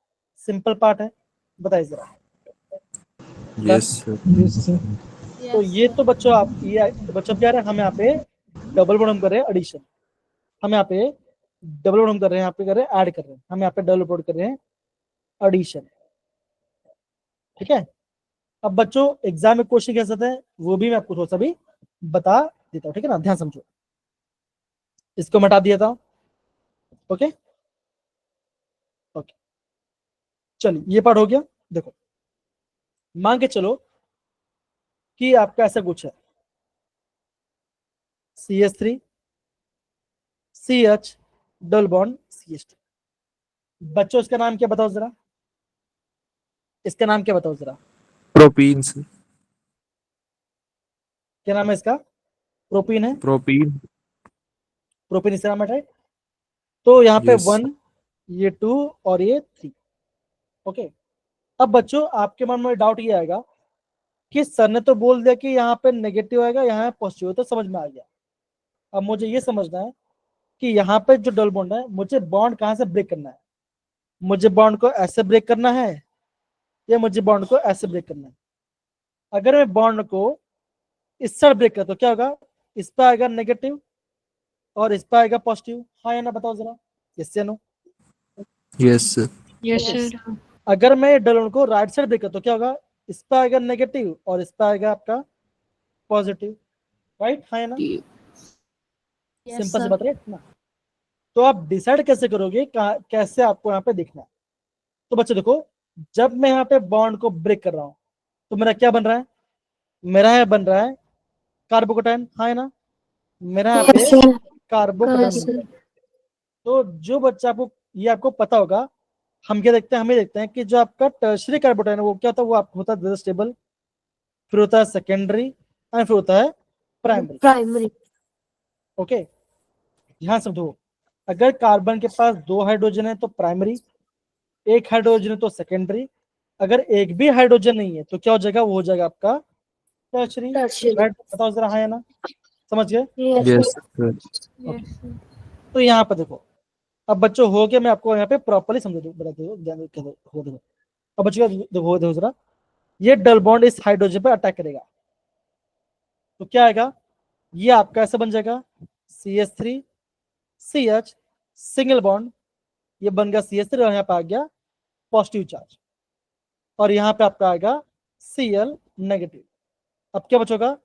सिंपल पार्ट है, बताइए जरा। Yes, sir. Yes, sir. तो ये तो बच्चों आप ये बच्चों क्या है, हम यहाँ पे डबल बॉन्ड हम कर रहे हैं एडिशन, हम यहाँ पे डबल बॉन्ड हम कर रहे हैं, यहाँ पे कर रहे हैं ऐड कर रहे हैं, हम यहाँ पे डबल बॉन्ड कर रहे हैं एडिशन, ठीक है। अब बच्चों एग्जाम में क्वेश्चन कैसे आता है वो भी मैं आपको थोड़ा सा भी बता देता हूँ, ठीक है ना, ध्यान समझो, इसको मैं हटा दिया था, ओके ओके, चलिए ये पार्ट हो गया। देखो मान के चलो कि आपका ऐसा कुछ है, CH3 CH double bond CH2, बच्चों इसका नाम क्या बताओ जरा, इसका नाम क्या बताओ जरा, Propene, sir. क्या नाम है इसका, प्रोपीन है, Propene. प्रोपीन इसका नाम है, राइट। तो यहाँ पे Yes. 1, ये 2 और ये 3, ओके। अब बच्चों आपके मन में डाउट ये आएगा कि सर ने तो बोल दिया कि यहाँ पे नेगेटिव आएगा, यहाँ पॉजिटिव, तो समझ में आ गया। अब मुझे ये समझना है कि यहाँ पे जो डबल बॉन्ड है, मुझे बॉन्ड कहाँ से ब्रेक करना है, मुझे बॉन्ड को ऐसे ब्रेक करना है या मुझे बॉन्ड को ऐसे ब्रेक करना है। अगर मैं बॉन्ड को इस साइड ब्रेक करता तो क्या होगा, इस पे आएगा नेगेटिव और इस पे आएगा पॉजिटिव, हाँ या ना बताओ जरा, यस या no. Yes, sir. Yes, sir. अगर मैं डबल बॉन्ड को राइट साइड ब्रेक करता तो क्या होगा, इस पे आएगा नेगेटिव और इस पे आएगा आपका पॉजिटिव, राइट, हाँ या ना, Yes, सिंपल सी sir. बात है ना। तो आप डिसाइड कैसे करोगे कैसे आपको यहाँ पे देखना है, तो बच्चे देखो जब मैं यहाँ पे बॉन्ड को ब्रेक कर रहा हूँ तो मेरा क्या बन रहा है, मेरा है बन रहा है कार्बोकेटाइन, हाँ है ना, मेरा यहाँ पे Yes, sir. कार्बोकेटाइन Yes, बन रहा sir. है। तो जो बच्चा आपको ये आपको पता होगा, हम क्या देखते हैं, हमें देखते हैं कि जो आपका टर्शरी कार्बोकेटाइन है वो क्या होता है, वो आपको होता है स्टेबल, फिर होता है सेकेंडरी एंड फिर होता है प्राइमरी, Primary. ओके। ध्यान समझो, अगर कार्बन के पास 2 हाइड्रोजन है तो प्राइमरी, 1 हाइड्रोजन है तो सेकेंडरी, अगर एक भी हाइड्रोजन नहीं है तो क्या हो जाएगा, वो हो जाएगा आपका टर्शरी, Tertiary. राइट, बताओ जरा, हाँ या ना, समझ गए। Yes, Yes, sir. sir. Yes, sir. तो यहाँ पे देखो, अब बच्चों हो गया, मैं आपको यहाँ पे प्रॉपर्ली समझ दो, बता दो, ध्यान हो देखो, अब बच्चों देखो देखो जरा, ये डबल बॉन्ड इस हाइड्रोजन पे अटैक करेगा तो क्या आएगा, ये आपका ऐसा बन जाएगा CH3 CH सिंगल बॉन्ड, ये बन गया CH3 और यहाँ पे आ गया पॉजिटिव चार्ज, और यहाँ पे आपका आएगा Cl नेगेटिव। अब क्या बचोगा,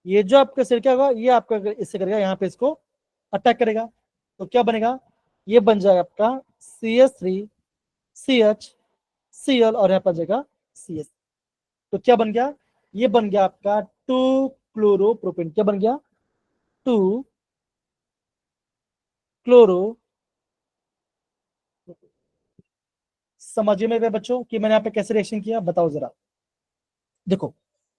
ये जो आपका सिर क्या होगा, ये आपका इससे करेगा, यहाँ पे इसको अटैक करेगा तो क्या बनेगा, ये बन जाएगा आपका CH3 CH Cl और यहाँ पर जगह CS। तो क्या बन गया, ये बन गया आपका 2 क्लोरोप्रोपेन। क्या बन गया, 2 क्लोरो। समझिए मेरे बच्चों कि मैंने यहाँ पे कैसे रिएक्शन किया, बताओ जरा। देखो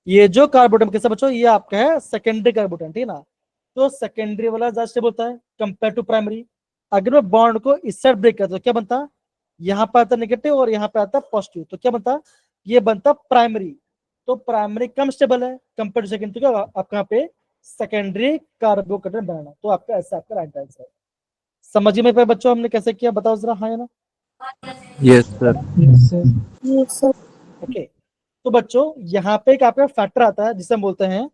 ये जो कार्बोटम कैसा बच्चों, ये आपका है सेकेंडरी कार्बोटम, ठीक है ना। तो सेकेंडरी वाला ज्यादा स्टेबल होता है कंपेयर टू प्राइमरी। अगर मैं बॉन्ड को इस साइड ब्रेक करता तो क्या बनता, यहाँ पे आता नेगेटिव और यहाँ पे आता पॉजिटिव, तो क्या बनता, ये बनता प्राइमरी। तो प्राइमरी कम स्टेबल है कंपेयर टू सेकेंडरी, तो आपका यहाँ पे सेकेंडरी कार्बोकेटन बनाना। तो आपका ऐसा आपका राइट आंसर है। समझिए मेरे पे बच्चों हमने कैसे किया, बताओ जरा, हाँ या ना। Yes, sir. Yes, sir. Yes, sir. Okay, तो बच्चों यहाँ पे एक आपका फैक्टर आता है जिसे हम बोलते हैं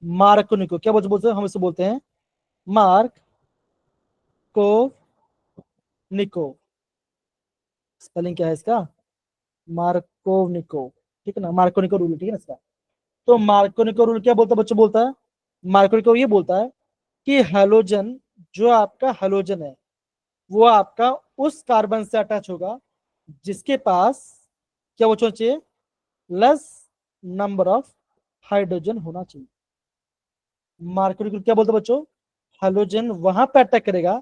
मार्कोनिको। क्या बोलते हैं, हम इसे बोलते हैं मार्क को निको। स्पेलिंग क्या है इसका, मार्कोनिको, ठीक है ना, मार्कोनिको रूल, ठीक है ना इसका। तो मार्कोनिको रूल क्या बोलता है बच्चों, बोलता है मार्कोनिको ये बोलता है कि हेलोजन, जो आपका हेलोजन है वो आपका उस कार्बन से अटैच होगा जिसके पास क्या बच्चों चाहिए, लेस नंबर ऑफ हाइड्रोजन होना चाहिए। मार्कोनिको क्या बोलता है बच्चों, हेलोजन वहां पे अटैक करेगा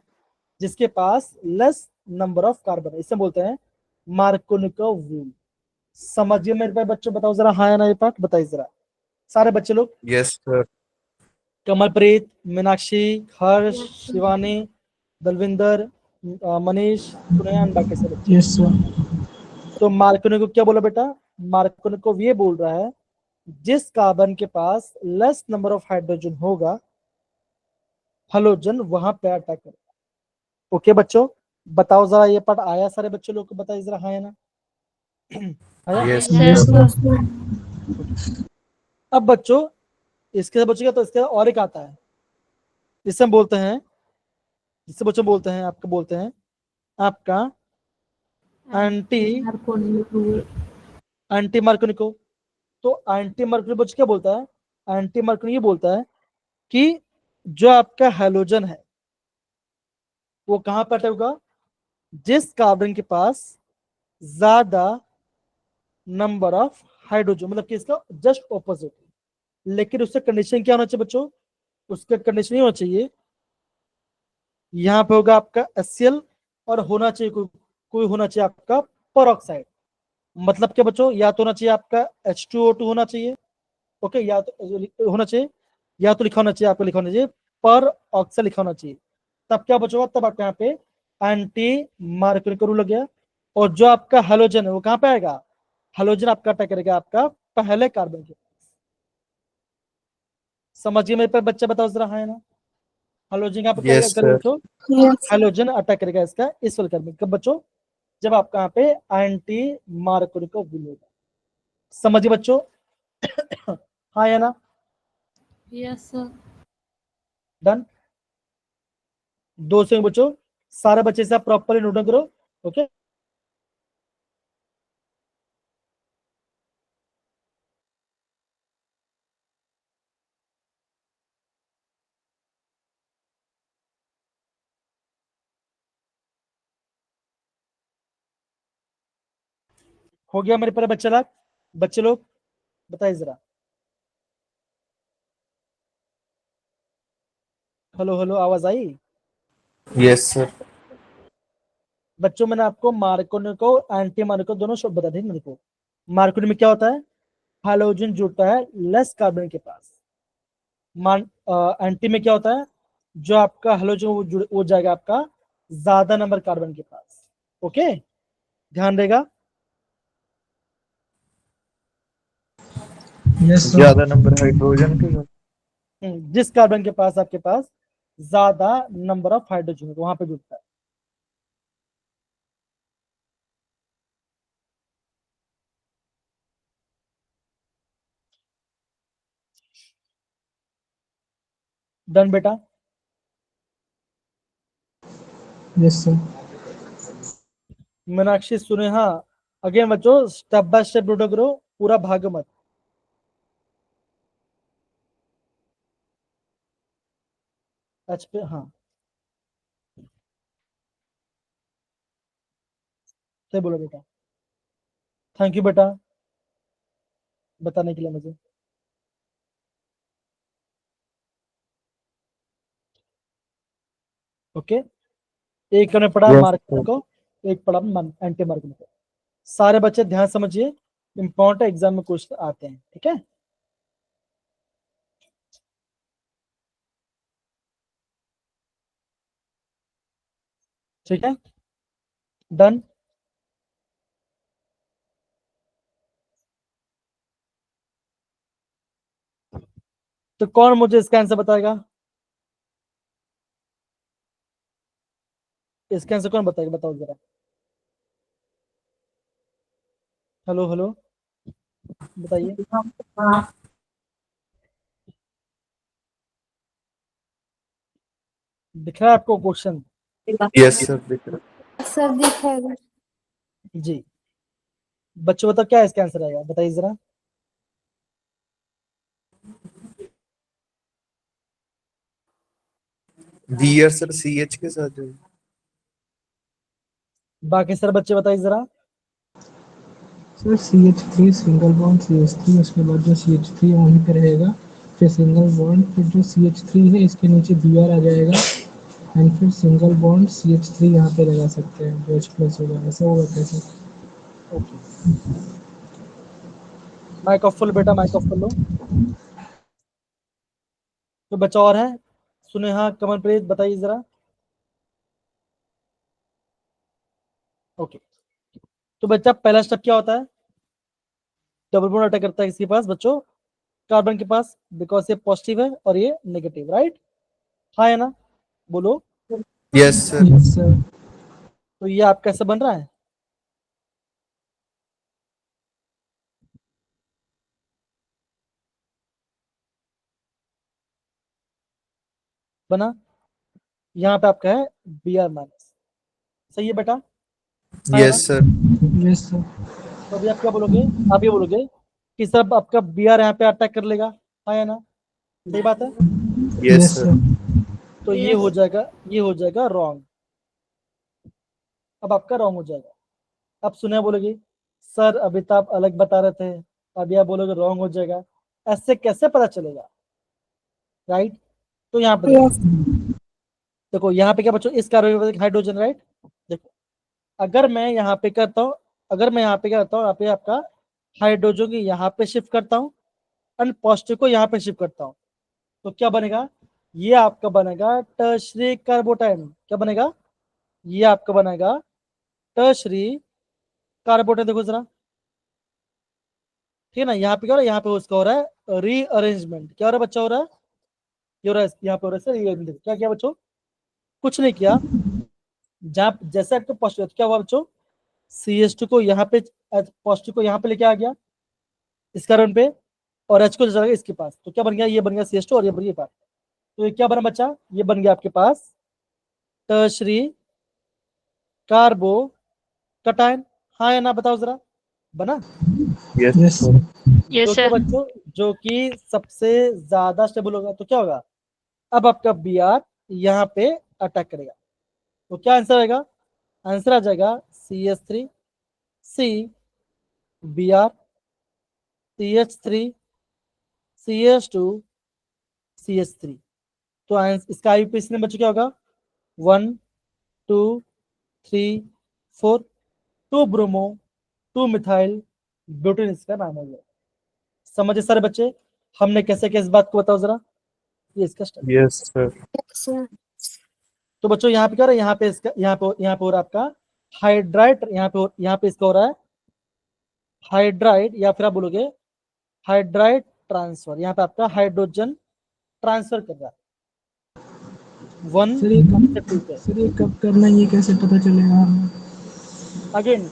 जिसके पास लेस नंबर ऑफ कार्बन है, इसे बोलते हैं मार्कोनिको रूल। समझिए मेरे भाई बच्चों, बताओ जरा हाँ या ना, ये पार्ट बताइए जरा सारे बच्चे लोग। Yes, sir. कमलप्रीत, मीनाक्षी, हर्ष, Yes, sir. शिवानी, दलविंदर, मनीष, सुनैन, बाकी सब बच्चे। Yes, sir. तो मार्कोनिको क्या बोला बेटा, मार्कोनिको ये बोल रहा है जिस कार्बन के पास लेस नंबर ऑफ हाइड्रोजन होगा हेलोजन वहां पे अटैक करेगा। ओके बच्चों, बताओ जरा ये पार्ट आया सारे बच्चे लोग को, बताइए जरा हाँ या ना। आया। Yes, Yes, sir. sir. Yes, sir. अब बच्चों इसके साथ बच्चों क्या, तो इसके साथ और एक आता है जिसे हम बोलते हैं, जिसे बच्चों बोलते हैं आपका, बोलते हैं आपका एंटी Marconico. Anti Markovnikov. तो एंटी मार्कोनिको बच्चों क्या बोलता है, एंटी मार्कोनिको ये बोलता है कि जो आपका हेलोजन है वो कहां पर अटैक होगा, जिस कार्बन के पास ज्यादा नंबर ऑफ हाइड्रोजन, मतलब कि इसका जस्ट ऑपोजिट। लेकिन उससे कंडीशन क्या होना चाहिए बच्चों, उसका कंडीशन ये होना चाहिए, यहाँ पे होगा आपका HCl और होना चाहिए कोई होना चाहिए आपका पेरोक्साइड। मतलब क्या बच्चों, या तो होना चाहिए आपका H2O2 होना चाहिए, ओके, या तो होना चाहिए, या तो लिखा होना चाहिए, आपको लिखा होना चाहिए पर ऑक्साइड लिखा होना चाहिए। तब क्या बचोगा, तब आपके यहाँ पे एंटी मार्कोनिको रूल लग गया। और जो आपका हेलोजन है वो कहाँ पे आएगा, हेलोजन आपका अटैक करेगा आपका पहले कार्बन के। समझिए मेरे पे बच्चे, बताओ जरा हाँ या ना। हेलोजन यहाँ पे क्या Yes, करेगा sir. बच्चों, Yes. हेलोजन अटैक करेगा इसका इस वाले कार्बन। कब बच्चों, जब आपका यहाँ पे एंटी मार्कोनिको रूल होगा। समझिए बच्चों, हाँ या ना, Yes, sir. डन। 2 बच्चों, सारे बच्चे से आप प्रॉपरली नोट डाउन करो, ओके। हो गया मेरे पर बच्चे लोग बताइए जरा। हेलो हेलो, आवाज आई Yes, sir. बच्चों। मैंने आपको मार्कोनिको एंटी मार्कोनिको दोनों शब्द बता दिए। देखो मार्कोनिको में क्या होता है, हाइड्रोजन जुड़ता है लेस कार्बन के पास। एंटी में क्या होता है, जो आपका हाइड्रोजन वो जाएगा आपका ज्यादा नंबर कार्बन के पास। ओके, ध्यान देगा। Yes, sir. ज्यादा नंबर हाइड्रोजन के साथ। जिस कार्बन के पास आपके पास ज्यादा नंबर ऑफ हाइड्रोजन है वहां पे जुड़ता है। डन बेटा। Yes, sir. मीनाक्षी सुने, हाँ अगेन बच्चों स्टेप बाय स्टेप नोट करो, पूरा भाग मत। एच पे हाँ, सही बोलो बेटा। थैंक यू बेटा बताने के लिए मुझे। ओके, एक ने पढ़ा Yes, मार्कर sir. को, एक पढ़ा एंटी मार्कर को। सारे बच्चे ध्यान समझिए, इंपॉर्टेंट एग्जाम में क्वेश्चन आते हैं, ठीक है। ठीक है, डन। तो कौन मुझे इसका आंसर बताएगा? इसका आंसर कौन बताएगा, बताओ जरा। हेलो हेलो, बताइए। दिख रहा है आपको क्वेश्चन? Yes, sir. दिख रहा सब दिखेगा। जी, बच्चों बताओ क्या इसका आंसर आएगा, बताइए जरा। है। Dear sir, CH के साथ जो बाकी सारे बच्चे बताइए जरा। Sir CH3 single bond CH3, उसके बाद जो CH3 वहीं पे रहेगा, फिर सिंगल बॉन्ड, फिर जो CH3 है इसके नीचे Br आ जाएगा, एंड फिर सिंगल बॉन्ड CH3 यहाँ पे लगा सकते हैं, जो H प्लस होगा, ऐसा होगा कैसे? ओके, माइक ऑफ फुल बेटा, माइक ऑफ कर लो। तो बच्चा और है, सुने हाँ, कमलप्रीत बताइए जरा। ओके, तो बच्चा पहला स्टेप क्या होता है? डबल बॉन्ड अटैक करता है किसके पास बच्चों? कार्बन के पास, बिकॉज ये पॉजिटिव है और ये नेगेटिव, राइट? हाँ है ना, बोलो। Yes, sir. Yes sir. तो ये आप कैसे बन रहा है? बना, यहाँ पे आपका है Br माइनस, सही है बेटा? हाँ है ना? Yes, sir. Yes sir. तो अभी आप क्या बोलोगे? आप ये बोलोगे कि सब आपका Br यहाँ पे अटैक कर लेगा, हाँ है ना? सही बात है। Yes, yes sir. सर। तो ये हो जाएगा, ये हो जाएगा रॉन्ग। अब आपका रॉन्ग हो जाएगा। अब सुने बोलोगे सर अभी तो आप अलग बता रहे थे, अभी आप बोलोगे रॉन्ग हो जाएगा, ऐसे कैसे पता चलेगा, राइट? तो यहाँ पे देखो, यस देखो यहाँ पे क्या बच्चों, इस कार्बन पे हाइड्रोजन, राइट? देखो, अगर मैं यहाँ पे करता हूँ, अगर मैं यहाँ पे क्या करता हूँ, यहाँ पे आपका हाइड्रोजन को यहाँ पे शिफ्ट करता हूँ एंड पॉजिटिव को यहाँ पे शिफ्ट करता हूँ, तो क्या बनेगा? ये आपका बनेगा टर्शरी कार्बोटाइन। क्या बनेगा? ये आपका बनेगा टर्शरी कार्बोटाइन। देखो जरा, ठीक है ना? यहाँ पे क्या हो रहा है, यहाँ पे उसका हो रहा है रीअरेंजमेंट। क्या हो रहा है बच्चा, हो रहा है ये, हो रहा है यहाँ पे हो रहा है रीअरेंजमेंट। क्या किया बच्चों? कुछ नहीं किया। जहाँ जैसे आपको पॉजिटिव, क्या हुआ बच्चों? CH2 को यहाँ पे, पॉजिटिव को यहाँ पे लेके आ गया इस कार्बन पे, और H को ले जाएगा इसके पास, तो क्या बन गया? ये बन गया CH2 और ये बन गया पास। तो ये क्या बना बच्चा? ये बन गया आपके पास टर्शरी कार्बो कटायन। हाँ या ना, बताओ जरा, बना? Yes, yes sir. सर। जो Yes, कि sir. बच्चों, जो कि सबसे ज्यादा स्टेबल होगा, तो क्या होगा? अब आपका Br यहाँ पे अटैक करेगा, तो क्या आंसर आएगा? आंसर आ जाएगा CH3 C Br CH3 CH2 CH3। तो इसका आईयूपीएसी नंबर बच्चों क्या होगा? 1 2 3 4, 2 ब्रोमो 2 मिथाइल ब्यूटेन इसका नाम हो गया। समझे सारे बच्चे हमने कैसे कैसे बात को, बताओ जरा, ये इसका स्टेप। Yes, sir. सर। तो बच्चों यहाँ पे क्या हो रहा है, यहाँ पे इसका, यहाँ पे हो रहा है आपका हाइड्राइड, यहाँ पे इसका हो रहा है हाइड्राइड, या फिर आप बोलोगे हाइड्राइड ट्रांसफर। यहाँ पे आपका हाइड्रोजन ट्रांसफर कर रहा है वन सर ये से टू पे। सर ये कब करना है, ये कैसे पता चलेगा हमें? अगेन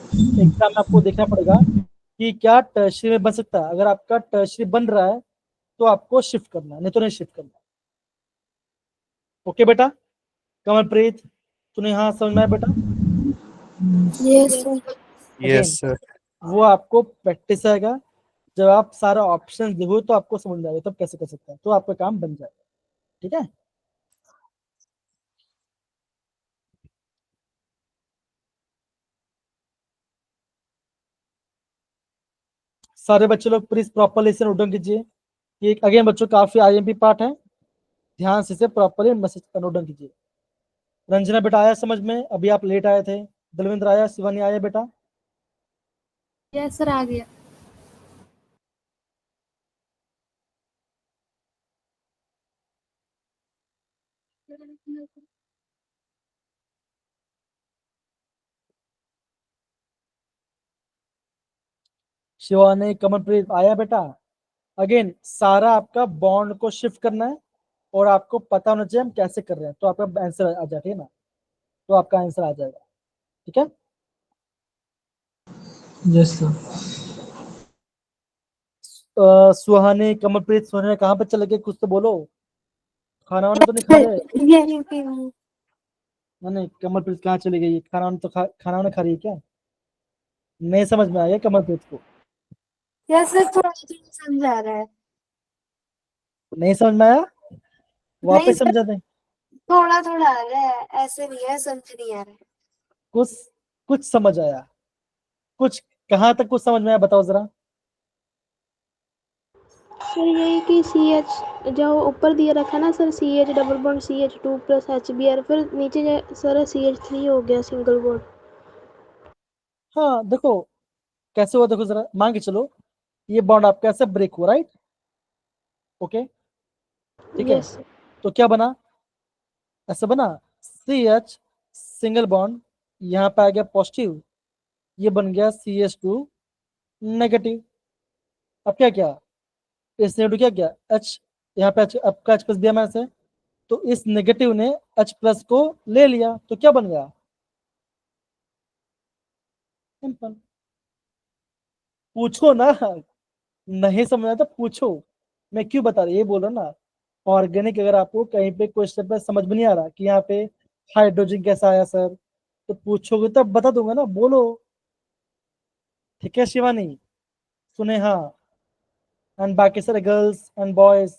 एग्जाम में आपको देखना पड़ेगा कि क्या टर्शरी में बन सकता है। अगर आपका टर्शरी बन रहा है तो आपको शिफ्ट करना है, नहीं तो नहीं शिफ्ट करना। ओके बेटा, कमलप्रीत तूने हाँ समझ में आया बेटा? Yes sir. Yes, again sir. वो आपको प्रैक्टिस आएगा, जब आप सारा ऑप्शन देखो तो आपको समझ में आएगा तब कैसे कर सकते हैं, तो आपका काम बन जाएगा, ठीक है। सारे बच्चे लोग please proper listen note down कीजिए। ये अगेन बच्चों काफी आईएमपी पार्ट है, ध्यान से इसे प्रॉपरली मैसेज नोट डाउन कीजिए। रंजना बेटा आया समझ में? अभी आप लेट आए थे। दलविंद्र आया, शिवानी आया बेटा? यस सर आ गया। शिवानी, कमलप्रीत आया बेटा? अगेन सारा आपका बॉन्ड को शिफ्ट करना है और आपको पता होना चाहिए हम कैसे कर रहे हैं, तो आपका आंसर आ जाएगा, ठीक है ना? तो आपका आंसर आ जाएगा, ठीक है। Yes sir. सुहानी, कमलप्रीत, सोने कहाँ पे चले गए? कुछ तो बोलो, खाना वाना तो नहीं खा रहे? यहीं पे हूँ। नहीं, कमलप्रीत कहाँ चली गई? खाना वाना तो खाना वाना खा रही है क्या? नहीं समझ में आया कमलप्रीत को? यस सर, थोड़ा थोड़ा समझा रहा है। नहीं समझ में आया? नहीं वापस सर, समझा दें? थोड़ा थोड़ा आ रहा है, ऐसे नहीं है, समझ नहीं आ रहा है। कुछ कुछ समझ आया? कुछ कहाँ तक कुछ समझ में आया बताओ जरा। सर यही कि सी एच जो ऊपर दिया रखा ना sir, C H double bond CH2 plus HBr, फिर नीचे सर CH3 हो गया सिंगल बॉन्ड। हाँ देखो कैसे हुआ, देखो जरा मान के चलो ये बॉन्ड आपका ऐसे ब्रेक हुआ, राइट? ओके, ठीक है। यस तो क्या बना? ऐसा बना, CH सिंगल बॉन्ड, यहाँ पे आ गया पॉजिटिव, ये बन गया CH2 नेगेटिव। अब क्या किया, इस नेगेटिव क्या किया, H, यहाँ पे H, आपका H प्लस दिया मैंने से, तो इस नेगेटिव ने H प्लस को ले लिया, तो क्या बन गया? सिंपल। पूछो ना, नहीं समझना तो पूछो, मैं क्यों बता रहा, ये बोल रहा ना। ऑर्गेनिक अगर आपको कहीं पे कोई स्टेप पे समझ में नहीं आ रहा कि यहाँ पे हाइड्रोजन कैसा आया सर, तो पूछोगे तब बता दूंगा ना, बोलो। ठीक है शिवानी, सुने हाँ, एंड बाकी सारे गर्ल्स एंड बॉयज,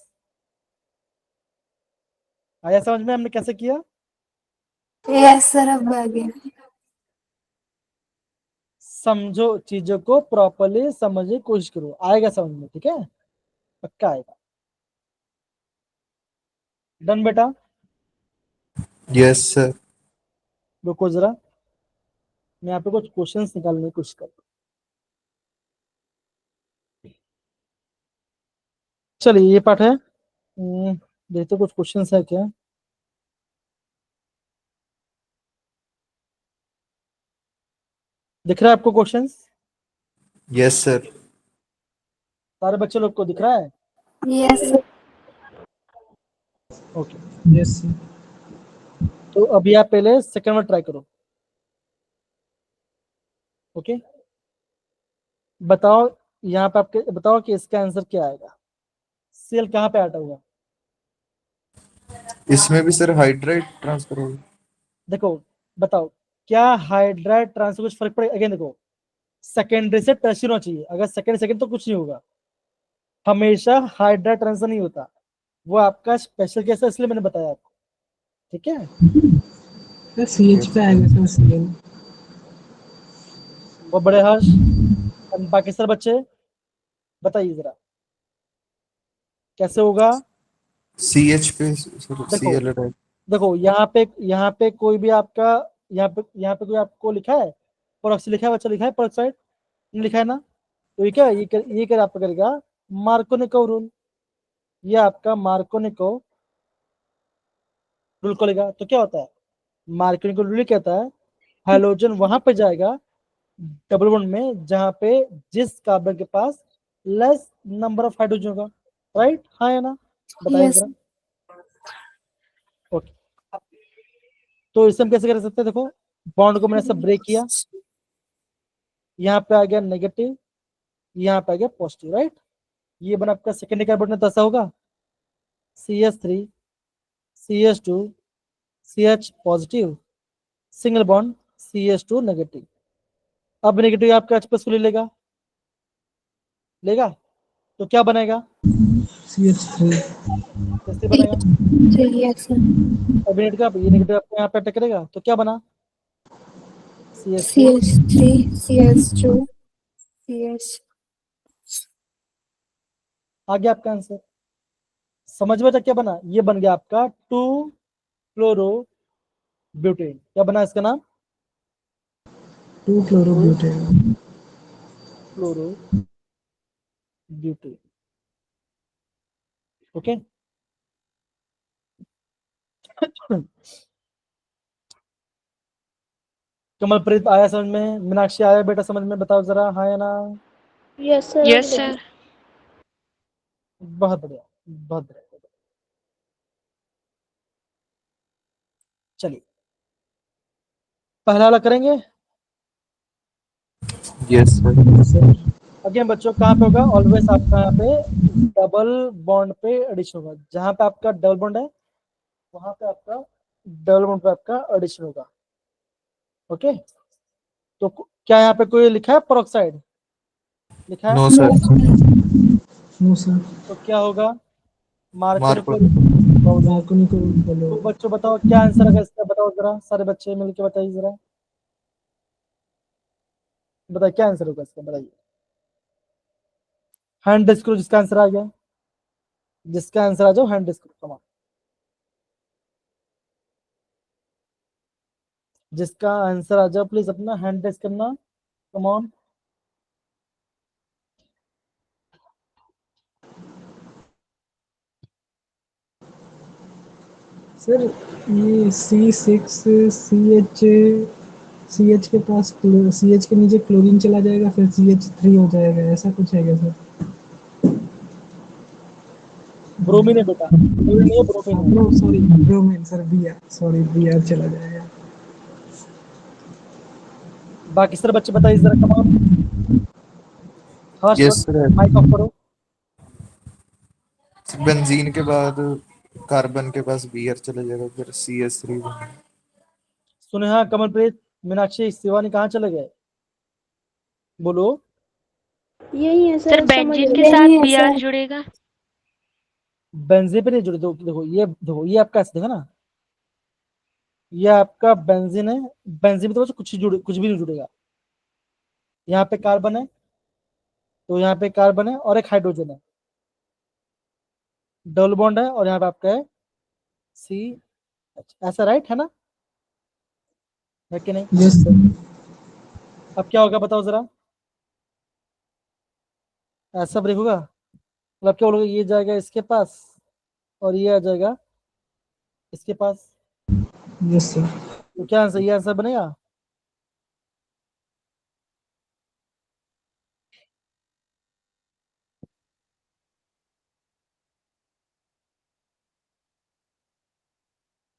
आया समझ में हमने कैसे किया? यस सर, अब आ गया। समझो चीजों को प्रॉपरली समझने की कोशिश करो, आएगा समझ में, ठीक है, पक्का आएगा। डन बेटा? Yes, sir. रुको जरा, मैं यहाँ पे कुछ क्वेश्चंस निकालने की कोशिश करता हूँ। चलिए ये पार्ट है, देखते कुछ क्वेश्चंस है क्या। दिख रहा है आपको क्वेश्चंस? Yes, sir. सारे बच्चे लोग को दिख रहा है? Yes sir. Okay, yes sir. तो अभी आप पहले सेकंड में ट्राई करो। ओके, बताओ यहाँ पे आपके, बताओ कि इसका आंसर क्या आएगा। सेल कहाँ पे अटा हुआ? इसमें भी सर हाइड्राइड ट्रांसफर होगा। देखो बताओ, क्या हाइड्राइड ट्रांसफर कुछ फर्क पड़ेगा? अगेन देखो, सेकेंडरी से टर्शियरी होना चाहिए, अगर सेकेंड सेकेंड तो कुछ नहीं होगा, हमेशा हाइड्राइड ट्रांसफर नहीं होता, वो आपका स्पेशल केस है, इसलिए मैंने बताया आपको, ठीक है। सर CH पे आएगा सर CL। वो बड़े हर्ष और बाकी सर बच्चे बताइए जरा कैसे होगा। CH पे सर देखो Cl अटैक। देखो यहाँ पे कोई भी आपका, यहाँ पे कोई आपको लिखा है प्रोक्सी, लिखा है बच्चा, लिखा है प्रोक्साइड, लिखा है ना? तो ये क्या ये क्या आपका करेगा, मार्कोनिको रूल, ये आपका मार्कोनिको रूल करेगा। तो क्या होता है, मार्कोनिको रूल कहता है हाइड्रोजन वहां पे जाएगा डबल बॉन्ड में जहां पे जिस कार्बन के पास लेस नंबर ऑफ हाइड्रोजन होगा, राइट? हाँ या ना, बताइए यस जरा। ओके, तो इसे हम कैसे कर सकते हैं, देखो बॉन्ड को मैंने सब ब्रेक किया, यहाँ पे आ गया नेगेटिव, यहाँ पे आ गया पॉजिटिव, राइट? ये बना आपका सेकेंडरी कार्बन, तो ऐसा होगा CH3 CH2 CH positive, single bond CH2 negative. अब नेगेटिव आपका H प्लस को ले लेगा, लेगा, तो क्या बनेगा, CH3। कैसे बनेगा? Yes sir. अब ये नेगेटिव आपको यहाँ पे अटैक करेगा, तो क्या बना, CH3 CH3 CH2 CH आगे आपका आंसर समझ में क्या बना, ये बन गया आपका 2 फ्लोरो ब्यूटेन। क्या बना इसका नाम? 2 क्लोरोब्यूटेन। फ्लोरो ब्यूटेन। ओके। कमलप्रीत आया समझ में? मीनाक्षी आया बेटा समझ में? बताओ जरा हाँ या ना। Yes sir. Yes sir. बहुत बढ़िया, बहुत बढ़िया। चलिए पहला वाला करेंगे। Yes sir. अगेन बच्चों कहाँ पे होगा? ऑलवेज आपका यहाँ पे डबल बॉन्ड पे एडिशन होगा। जहां पे आपका डबल बॉन्ड है वहां पे आपका डबल बॉन्ड पे आपका एडिशन होगा। ओके। तो क्या यहाँ पे कोई लिखा है पेरोक्साइड? लिखा है? No sir. No sir. तो क्या होगा? मार्को। तो बच्चों बताओ क्या आंसर है इसका? बताओ जरा, सारे बच्चे मिलके बताइए जरा, बताइए क्या आंसर होगा इसका, बताइए। हैंड डिस्क करो जिसका आंसर आ गया, जिसका आंसर आ जाओ हैंड डिस्क करो। कम ऑन, जिसका आंसर आ जाओ प्लीज अपना हैंड डिस्क करना। Come on. सर ये CH के पास CH के नीचे क्लोरीन चला जाएगा, फिर CH3 हो जाएगा, ऐसा कुछ है क्या सर? ब्रोमीन है बेटा, क्लोरीन नहीं है, ब्रोमीन है। No sorry, bromine sir, Br चला जाएगा। बाकी सारे बच्चे बताइए जरा। Come on, yes sir. Mic off करो। बेंजीन के बाद कार्बन के पास Br चला जाएगा, फिर CH3। सुने हाँ कमलप्रीत, मीनाक्षी, शिवानी कहाँ चले गए? बोलो। यही है सर सर, समझ बेंजीन के गए। साथ Br जुड़ेगा। बेंजीन पे नहीं जुड़े। देखो ये, देखो ये आपका ऐसे देखो ना, ये आपका बेंजीन है। बेंजीन में तो बच्चों कुछ भी नहीं जुड़ेगा। यहाँ पे कार्बन है, तो यहाँ पे कार्बन है और एक हाइड्रोजन है, डबल बॉन्ड है, और यहाँ पे आपका है सी। ऐसा राइट है ना? है कि नहीं? Yes sir. अब क्या होगा बताओ जरा। ऐसा ब्रेक होगा, मतलब क्या बोलोगे? ये जाएगा इसके पास और ये आ जाएगा इसके पास। Yes sir. तो क्या आंसर, ये आंसर बनेगा?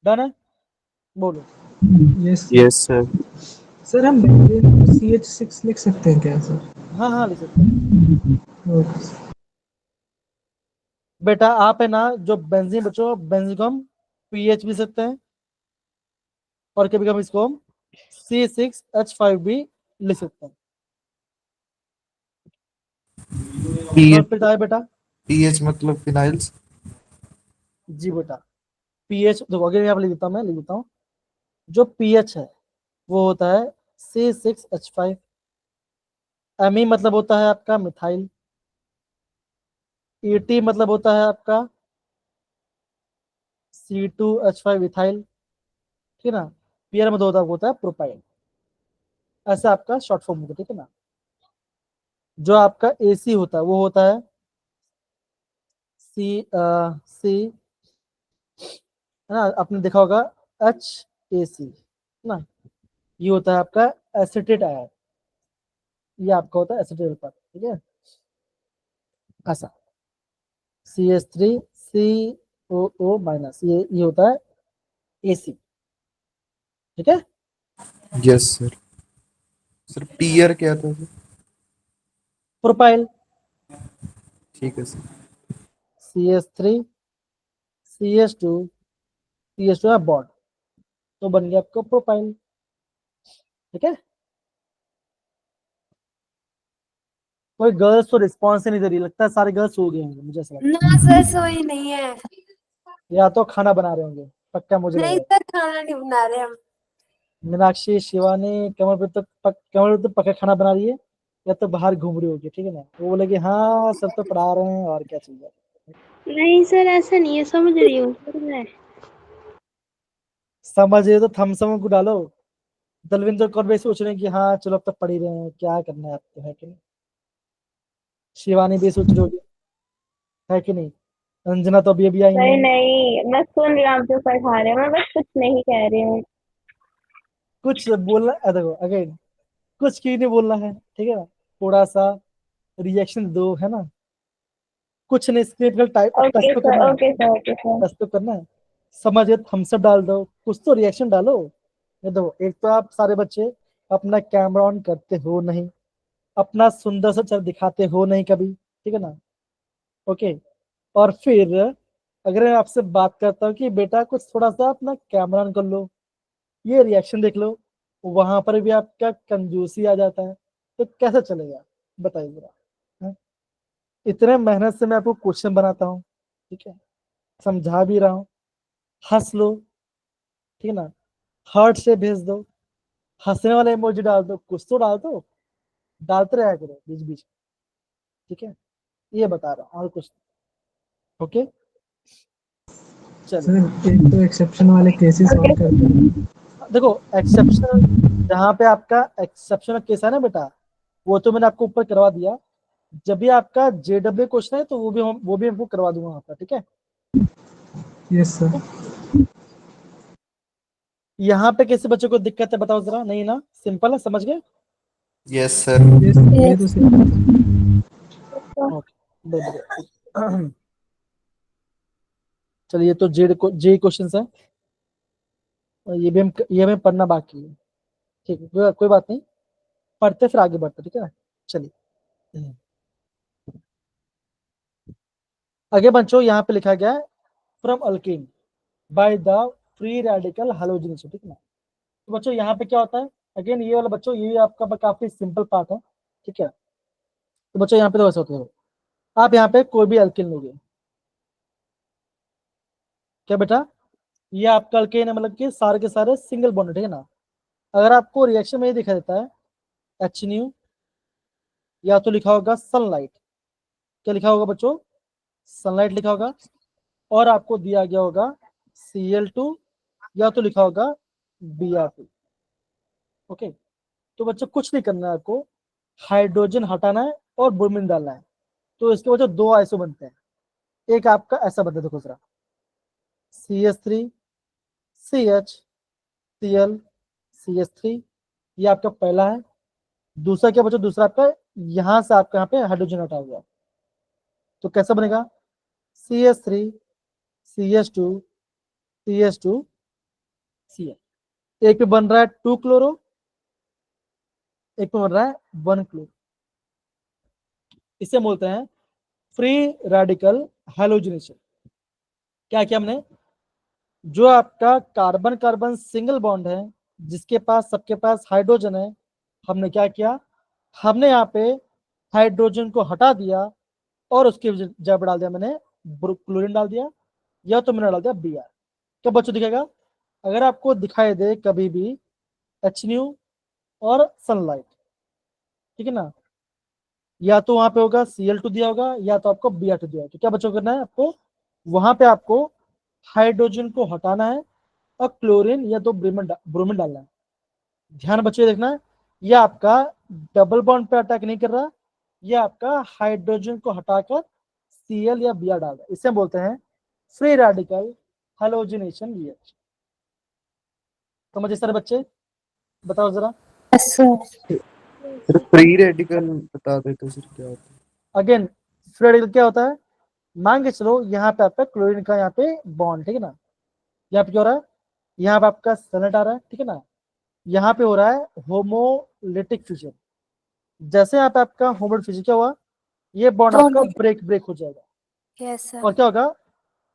डन है? बोलो। Yes yes sir. सर। हम बेंजीन को CH6 लिख सकते हैं क्या सर? हाँ हाँ लिख सकते हैं ओके सर। बेटा। आप है ना जो बेंजीन बच्चों, बेंजीन को हम पीएच भी सकते हैं और कभी कभी इसको हम C6H5 भी लिख सकते हैं। पीएच। बताए बेटा। पीएच मतलब फिनाइल्स। जी बेटा, पीएच देखो अगर यहाँ पे लिख देता हूँ, मैं लिख देता हूँ। जो पीएच है वो होता है C6H5। एमी मतलब होता है आपका मिथाइल। ET मतलब होता है आपका C2H5 इथाइल। ठीक है ना? पीआर मतलब होता है प्रोपाइल। ऐसा आपका शॉर्ट फॉर्म होगा। ठीक है ना? जो आपका AC होता है वो होता है सी है ना? आपने देखा होगा HAC है ना? ये होता है आपका एसिटेट आयन। ये आपका होता है एसिटेट होता है। ठीक है? ऐसा CH3COO माइनस, ये होता है AC। ठीक है? Yes sir. सर पीयर क्या था सर? प्रोपाइल। ठीक है सर। CH3CH2 है बॉन्ड, तो बन गया आपका प्रोपाइल। ठीक है? कोई गर्ल्स तो रिस्पॉन्स ही नहीं दे रही, लगता है सारे गर्ल्स सो गए होंगे, मुझे ऐसा लगता ना सर सोई नहीं है। है। या तो खाना बना रहे होंगे, पक्का मुझे लग रहा नहीं है। सर, खाना नहीं बना रहे हम। मीनाक्षी, शिवानी, कमल पे तो पक्का खाना बना रही है। या तो बाहर घूम रही होगी, ठीक है ना। वो बोलेगी हाँ सर तो पढ़ा रहे हैं और क्या चाहिए। नहीं सर ऐसा नहीं है, समझ रही हूँ सर मैं। समझ रहे हो तो थम्सअप को डालो। दलविंदर कौर भी सोच रहे हैं कि हाँ चलो अब तो पढ़ ही रहे हैं, क्या करना है अब तो, है कि नहीं। शिवानी भी सोच रही होगी, है कि नहीं। अंजना तो अभी अभी आई नहीं है। नहीं, मैं सुन रही हूँ आप जो पढ़ा रहे हो, मैं बस कुछ नहीं कह रही हूँ। कुछ बोलना देखो अगेन, कुछ क्यों नहीं बोलना है, ठीक है ना। थोड़ा सा रिएक्शन दो, है ना। कुछ नहीं, स्क्रिप्ट टाइप टच ओके तो सर, करना है, okay sir, okay sir. Touch तो करना है। समझ गए, थम्स अप डाल दो, कुछ तो रिएक्शन डालो। ये दो, एक तो आप सारे बच्चे अपना कैमरा ऑन करते हो नहीं, अपना सुंदर सा चेहरा दिखाते हो नहीं कभी, ठीक है ना। ओके। और फिर अगर मैं आपसे बात करता हूँ कि बेटा कुछ थोड़ा सा अपना कैमरा ऑन कर लो, ये रिएक्शन देख लो, वहां पर भी आपका कंजूसी आ जाता है, तो कैसे चलेगा बताइए जरा। हाँ? इतने मेहनत से मैं आपको क्वेश्चन बनाता हूँ, ठीक है, समझा भी रहा हूँ, हंस लो, ठीक है ना, हार्ट से भेज दो, हंसने वाला इमोजी डाल दो, कुछ तो डाल दो, डालते रहा करो बीच बीच, ठीक है। ये बता रहा हूँ और कुछ। ओके चलो। सर एक तो एक्सेप्शन वाले केसेस ओके और करते हैं। देखो एक्सेप्शन, जहाँ पे आपका एक्सेप्शनल केस है ना बेटा, वो तो मैंने आपको ऊपर करवा दिया। जब भी आपका जेडब्ल्यू क्वेश्चन है तो वो भी हमको करवा दूंगा वहाँ पर, ठीक है। Yes sir. यहाँ पे किसी बच्चे को दिक्कत है बताओ जरा, नहीं ना, सिंपल है, समझ गए। Yes sir. यस ये तो सिंपल। ओके बढ़िया। चलिए तो जे क्वेश्चन है, और ये हमें पढ़ना बाकी है, ठीक है, कोई बात नहीं, पढ़ते फिर आगे बढ़ते, ठीक है ना। चलिए आगे बच्चों, यहाँ पे लिखा गया है from alkene by the free radical halogenation, ठीक है ना। तो बच्चों यहाँ पे क्या होता है, अगेन ये वाला बच्चों ये आपका काफी सिंपल पार्ट है, ठीक है। तो बच्चों यहाँ पे तो वैसे होते हो, आप यहाँ पे कोई भी अल्कीन लोगे, क्या बेटा, ये आपका अल्केन है, मतलब कि सारे के सारे सिंगल बॉन्ड, ठीक है ना। अगर आपको रिएक्शन में ये दिखा देता है एच न्यू, या तो लिखा होगा सनलाइट, क्या लिखा होगा बच्चों, सनलाइट लिखा होगा, और आपको दिया गया होगा Cl2, या तो लिखा होगा Br2। ओके, तो बच्चों कुछ नहीं करना है आपको, हाइड्रोजन हटाना है और ब्रोमीन डालना है। तो इसके वजह दो आइसो बनते हैं, एक आपका ऐसा बनता है, देखो जरा, CH3 CH Cl CH3, ये आपका पहला है। दूसरा क्या बच्चों, दूसरा आपका यहां से आपका यहाँ पे हाइड्रोजन हटा हुआ, तो कैसा बनेगा CH3 CH2 CH2 Cl। एक पे बन रहा है 2 क्लोरो, एक पे बन रहा है 1 क्लोरो। इसे बोलते हैं फ्री रेडिकल हैलोजनेशन। क्या किया हमने, जो आपका कार्बन कार्बन सिंगल बॉन्ड है, जिसके पास सबके पास हाइड्रोजन है, हमने क्या किया, हमने यहाँ पे हाइड्रोजन को हटा दिया और उसके जगह पे डाल दिया मैंने क्लोरीन डाल दिया, या तो मैंने डाल दिया Br। क्या बच्चों दिखेगा, अगर आपको दिखाई दे कभी भी एच न्यू और सनलाइट, ठीक है ना, या तो वहां पे होगा Cl2 दिया होगा, या तो आपको Br2 दिया होगा, तो क्या बच्चों करना है आपको, वहां पे आपको हाइड्रोजन को हटाना है और क्लोरीन या तो ब्रोमीन डालना है। ध्यान बच्चों देखना है, ये आपका डबल बॉन्ड पे अटैक नहीं कर रहा, ये आपका हाइड्रोजन को हटाकर Cl या Br डाल रहा है। इसे बोलते हैं फ्री रेडिकल हैलोजनेशन रिएक्शन। समझे सारे बच्चे, बताओ जरा। सर फ्री रेडिकल बता देते सर क्या होता है। अगेन फ्री रेडिकल क्या होता है, मान के चलो यहाँ पे आपका क्लोरीन का यहाँ पे बॉन्ड, ठीक है ना, यहाँ पे क्या हो रहा है, यहाँ पे आपका सनलाइट आ रहा है, ठीक है ना, यहाँ पे हो रहा है होमोलिटिक फ्यूजन। जैसे यहाँ पे आपका होमोलिटिक फ्यूजन क्या हुआ, ये बॉन्ड आपका ब्रेक हो जाएगा, यस सर। और क्या होगा,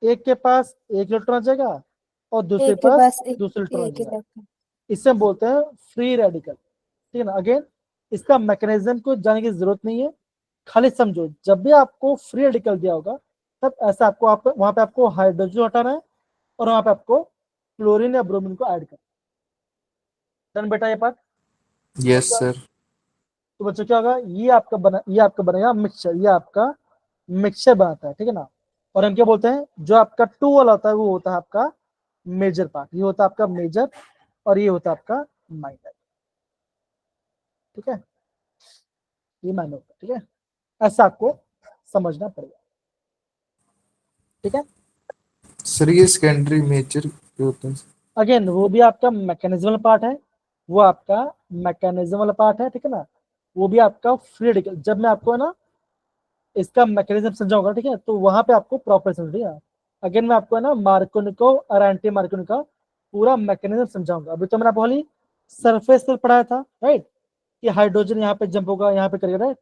एक के पास एक इलेक्ट्रॉन आ जाएगा और दूसरे एक के पास पास एक दूसरा इलेक्ट्रॉन आ एक जाएगा। इलेक्ट्रॉन। इससे हम बोलते हैं फ्री रेडिकल, ठीक है ना। अगेन इसका मैकेनिज्म को जानने की जरूरत नहीं है, खाली समझो जब भी आपको फ्री रेडिकल दिया होगा तब ऐसा आपको वहां पे आपको हाइड्रोजन हटाना है और वहां पे आपको क्लोरीन या ब्रोमीन को ऐड करना है। डन बेटा ये पार्ट। Yes sir. तो बच्चों क्या होगा, ये आपका बनेगा मिक्सचर, ये आपका मिक्सचर बनाता है, ठीक है ना। और हम क्या बोलते हैं, जो आपका टू वाला होता है वो होता है आपका मेजर पार्ट, ये होता है आपका मेजर और ये होता है आपका माइनर, ठीक है, ये माइनर होता है, ठीक है, ऐसा आपको समझना पड़ेगा, ठीक है। सर ये सेकेंडरी मेजर क्या होता है? अगेन वो भी आपका मैकेनिज्म पार्ट है, वो आपका मैकेनिज्म वाला पार्ट है, ठीक है ना। वो भी आपका फ्री रेडिकल, जब मैं आपको है ना इसका मैकेनिज्म समझाऊंगा, ठीक है, तो वहां पे आपको प्रॉपर समझ लिया। अगेन मैं आपको है ना मार्कोनिको और एंटी मार्कोनिको का पूरा मैकेनिज्म समझाऊंगा। अभी तो मैंने आपको खाली सरफेस पर पढ़ाया था, राइट, कि हाइड्रोजन यहाँ पे जंप होगा, यहाँ पे करेगा, राइट।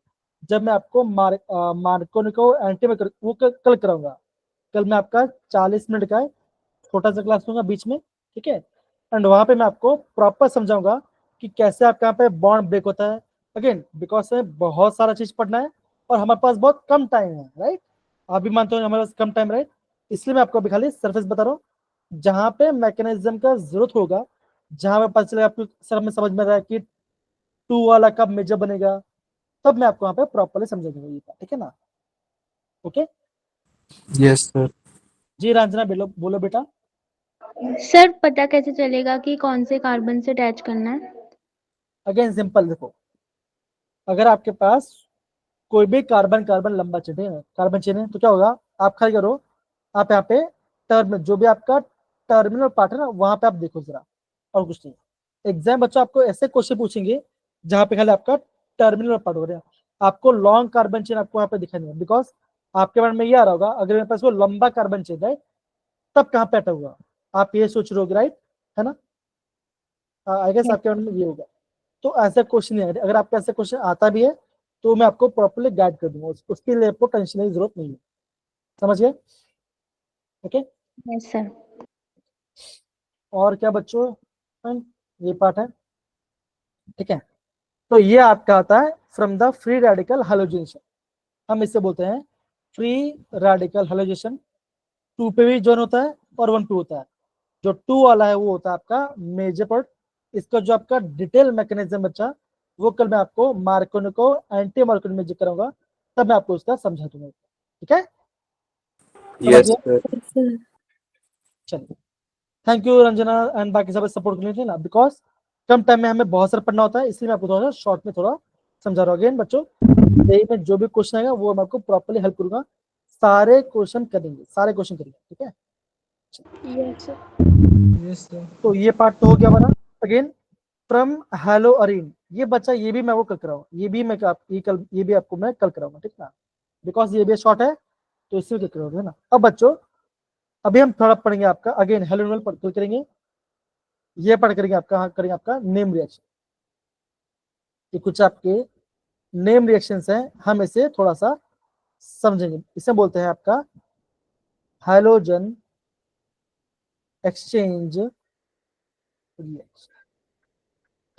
जब मैं आपको मार्कोनिको एंटी मार्कोनिको वो कल कराऊंगा, कल मैं आपका 40 मिनट का है, छोटा सा क्लास लूंगा बीच में, ठीक है। एंड वहां पे मैं आपको प्रॉपर समझाऊंगा कि कैसे आपका यहाँ पे बॉन्ड ब्रेक होता है। अगेन बिकॉज में बहुत सारा चीज पढ़ना है और हमारे पास बहुत कम टाइम है, राइट। आप भी मानते हो हमारे पास कम टाइम, राइट, इसलिए मैं आपको अभी खाली सरफेस बता रहा हूँ। जहां पे मैकेनिज्म का जरूरत होगा, जहां पे पता चलेगा आपको सर में समझ में आ रहा है कि टू वाला कब मेजर बनेगा, तब मैं आपको वहां पे प्रॉपरली समझाऊंगा ये, ठीक है ना। Okay, yes sir. जी रंजना बोलो बोलो बेटा। सर पता कैसे चलेगा कि कौन से कार्बन से अटैच करना है? अगेन सिंपल, देखो अगर आपके पास कोई भी कार्बन कार्बन लंबा चेन है, कार्बन चेन है, तो क्या होगा, आप क्या करो, आप यहाँ पे जो भी आपका टर्मिनल पार्ट है ना, वहां पे आप देखो जरा, और कुछ नहीं। एग्जाम बच्चों आपको ऐसे क्वेश्चन पूछेंगे जहां पे खाली आपका टर्मिनल पार्ट हो रहा है, आपको लॉन्ग कार्बन चेन आपको यहाँ पे दिखा नहीं है, बिकॉज आपके मन में ये आ रहा होगा अगर मेरे पास वो लंबा कार्बन चेन है तब कहाँ पे अटक होगा, आप ये सोच रहे हो, राइट, है ना। आई गेस आपके मन में ये होगा। तो ऐसा क्वेश्चन नहीं है, अगर आपका ऐसा क्वेश्चन आता भी है तो मैं आपको प्रॉपर्ली गाइड कर दूंगा, उसके लिए आपको टेंशन की जरूरत नहीं है, समझ गए। Okay, yes sir. और क्या बच्चों, ये पार्ट है, ठीक है। तो ये आपका आता है फ्रॉम द फ्री रेडिकल हैलोजेनेशन, हम इससे बोलते हैं फ्री रेडिकल हैलोजेनेशन। टू पे भी जॉइन होता है और वन पे होता है। जो टू वाला है वो होता है आपका मेजर पार्ट। इसका जो आपका डिटेल मैकेनिज्म बच्चा, वो कल मैं आपको मार्कोनिको एंटी मार्कोनिको में जिक्र करूंगा, तब मैं आपको उसका समझा दूंगा, ठीक है। यस समझिए, सर। चलिए, थैंक यू रंजना एंड बाकी सब सपोर्ट करने थे ना, बिकॉज कम टाइम में हमें बहुत सारा पढ़ना होता है, इसलिए मैं आपको थोड़ा शॉर्ट में थोड़ा समझा रहा हूँ। अगेन बच्चों यही में जो भी क्वेश्चन आएगा वो मैं आपको प्रॉपर्ली हेल्प करूंगा, सारे क्वेश्चन करेंगे, सारे क्वेश्चन करेंगे, ठीक है। Yes sir. Yes sir. तो ये पार्ट तो हो गया हमारा। अगेन फ्रॉम हेलो अरीन, ये बच्चा ये भी मैं वो कल कराऊँ, ये भी मैं ये भी आपको मैं कल कराऊंगा, ठीक ना, बिकॉज ये भी शॉर्ट है तो इसमें कल कराओगे, है ना। अब बच्चों अभी हम थोड़ा पढ़ेंगे आपका अगेन हेलो नोवेल पढ़ करेंगे, ये पढ़ करेंगे आपका, हाँ करेंगे आपका नेम रिएक्शन। ये कुछ आपके नेम रिएक्शंस हैं, हम इसे थोड़ा सा समझेंगे। इसे बोलते हैं आपका हैलोजन एक्सचेंज रिएक्शन,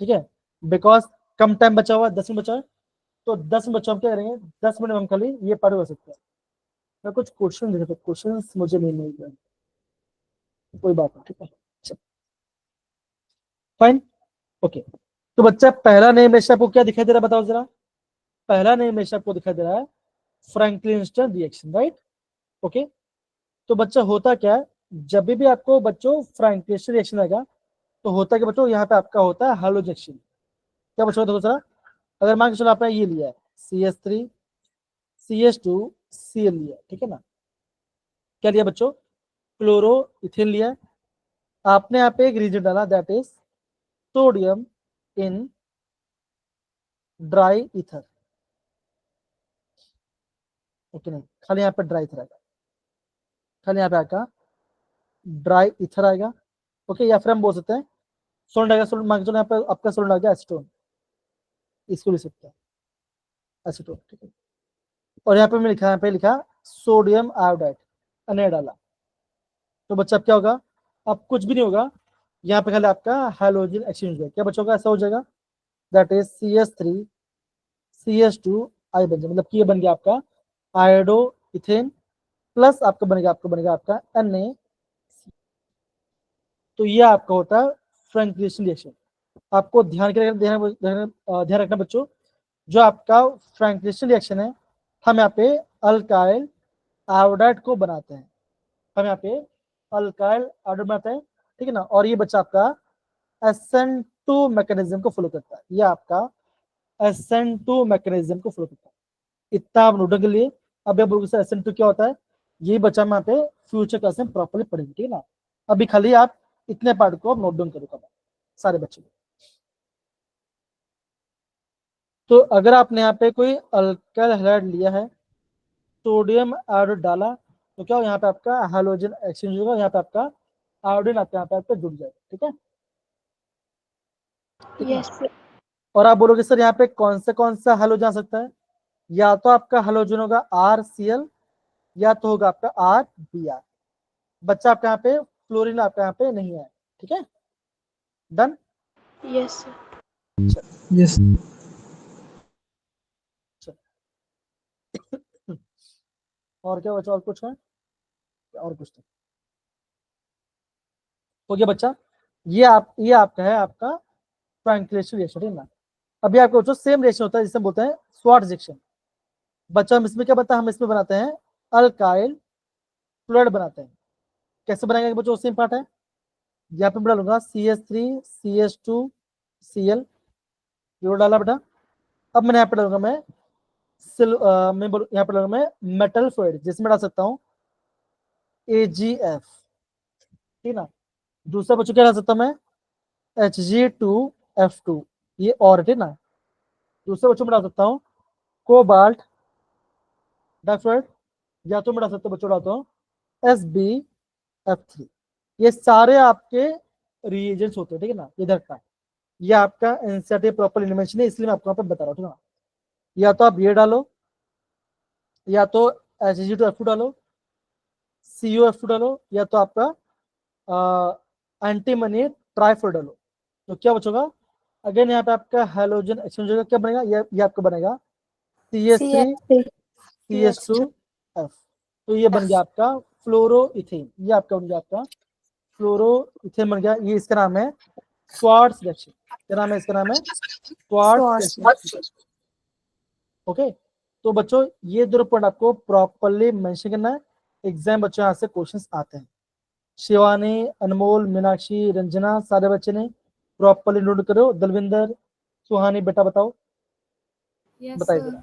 ठीक है। बिकॉज कम टाइम बचा हुआ है, 10 मिनट बचा है, तो 10 मिनट बच्चों हम क्या करेंगे, 10 मिनट में हम खाली ये पढ़ हो सकते हैं। मैं कुछ क्वेश्चन दे, क्वेश्चन मुझे नहीं मिल रहे, कोई बात नहीं, ठीक है, फाइन, ओके। तो बच्चा पहला नेम रेशा आपको क्या दिखाई दे रहा है, बताओ जरा। पहला नेम रेशा आपको दिखाई दे रहा है फ्रैंकलिन रिएक्शन, राइट, ओके। तो बच्चा होता क्या है, जब भी आपको बच्चों फ्रैंकलिन रिएक्शन आएगा तो होता है कि बच्चों यहाँ पे आपका होता है हैलोजन एक्सचेंज। क्या बच्चों देखो जरा, अगर मान के चलो आपने ये लिया है CH3 CH2 Cl लिया, ठीक है ना। क्या लिया बच्चों, क्लोरो इथेन लिया, आपने यहाँ पे एक रीजन डाला that is sodium in dry ether, okay नहीं, खाली यहाँ पे ड्राई इथर आएगा, खाली यहाँ पे आएगा ड्राई इथर आएगा, ओके। या फिर हम बोल सकते हैं सोल्ट आएगा, सोल्ट मान के चलो यहाँ पे आपका सोल्ट आ गया एसीटोन, इसको लिख सकते हैं एसीटोन, ठीक है। और यहाँ पे मैं लिखा, यहाँ पे लिखा सोडियम आयोडाइड, अने डाला, तो बच्चा अब क्या होगा, अब कुछ भी नहीं होगा, यहाँ पे खाली आपका हाइड्रोजन एक्सचेंज होगा। क्या बच्चा होगा, ऐसा हो जाएगा दैट इज CH3 CH2 आई बन जाए, मतलब कि ये बन गया आपका आयोडो इथेन प्लस आपका बनेगा आपका Na। तो ये आपका होता है फ्रैंकलिन रिएक्शन। आपको ध्यान रखना बच्चों, जो आपका फ्रैंकलिशन रिएक्शन है, हम यहाँ पे अल्काइल आयोडाइड को बनाते हैं, हम यहाँ पे अल्काइल आयोडाइड बनाते हैं, ठीक है ना। और ये बच्चा आपका SN2 मैकेनिज्म को फॉलो करता है, ये आपका SN2 मैकेनिज्म को फॉलो करता है। इतना आप नोट कर लिए। अब बोलोगे सर SN2 क्या होता है, ये बच्चा हम यहाँ पे फ्यूचर क्लास में प्रॉपर्ली पढ़ेंगे, ठीक है ना। अभी खाली आप इतने पार्ट को आप नोट डाउन करो सारे बच्चों को। तो अगर आपने यहाँ पे कोई अल्काइल हैलाइड लिया है, सोडियम आयोडाइड डाला, तो क्या हो, यहाँ पे आपका हैलोजन एक्सचेंज होगा, यहाँ पे आपका आयोडीन आपका यहाँ पे आपका जुड़ जाएगा, ठीक है। ठीक है। Yes sir. और आप बोलोगे सर यहाँ पे कौन सा हैलोजन आ सकता है, या तो आपका हैलोजन होगा RCl, या तो होगा आपका RBr। बच्चा आपका यहाँ पे फ्लोरीन आपका यहाँ पे नहीं है, ठीक है। डन। Yes sir. यस और क्या बच्चा, और कुछ है, और कुछ नहीं हो गया बच्चा। ये आपका है आपका फ्रैंकलिशन रिएक्शन, ठीक है ना। अभी आपको जो सेम रिएक्शन होता है जिसे बोलते हैं स्वार्ट्ज रिएक्शन। बच्चा हम इसमें क्या बताते हैं, हम इसमें बनाते हैं अल्काइल फ्लोराइड बनाते हैं। कैसे बनाएंगे बच्चों, सेम पार्ट है। यहाँ पे मैं डालूंगा CH3 CH2 Cl, ये डाला बेटा। अब मैंने यहाँ पे डालूंगा मैं यहाँ पे डालूंगा मैं मेटल फ्लोराइड, जिसमें डाल सकता हूँ AgF, ठीक ना। दूसरा बच्चों क्या डाल सकता हूँ मैं, Hg2F2, ये और, ठीक ना। दूसरे बच्चों में डाल सकता हूँ कोबाल्ट डाइफ्लोराइड, या तो मैं डाल सकता हूँ बच्चों डालता हूँ SbF3। ये सारे आपके रिएजेंट्स होते हैं, ठीक है ना, इधर का। ये आपका एनसीईआरटी प्रॉपर इन्फॉर्मेशन है, इसलिए मैं आपको यहाँ पे बता रहा हूँ, ठीक है ना। या तो आप ये डालो, या तो Hg2F2 डालो, COF2 डालो, या तो आपका एंटीमनी ट्राइफ्लोराइड डालो। तो क्या बचेगा, अगेन यहाँ पे आपका हैलोजन एक्सचेंज होगा, क्या बनेगा, ये आपका बनेगा CH3 CH2F। तो ये बन गया आपका फ्लोरोइथेन, ये आपका बन गया आपका फ्लोरोइथेन बन गया। ये इसका नाम है स्वार्ट्ज रिएक्शन। क्या नाम है इसका, नाम है स्वार्ट्ज रिएक्शन। ओके। तो बच्चों ये दो पॉइंट आपको प्रॉपर्ली मेंशन करना है, एग्जाम बच्चों यहाँ से क्वेश्चंस आते हैं। शिवानी, अनमोल, मीनाक्षी, रंजना, सारे बच्चे ने प्रॉपर्ली नोट करो। दलविंदर, सुहानी, बेटा बताओ, यस बताइए सर। जरा।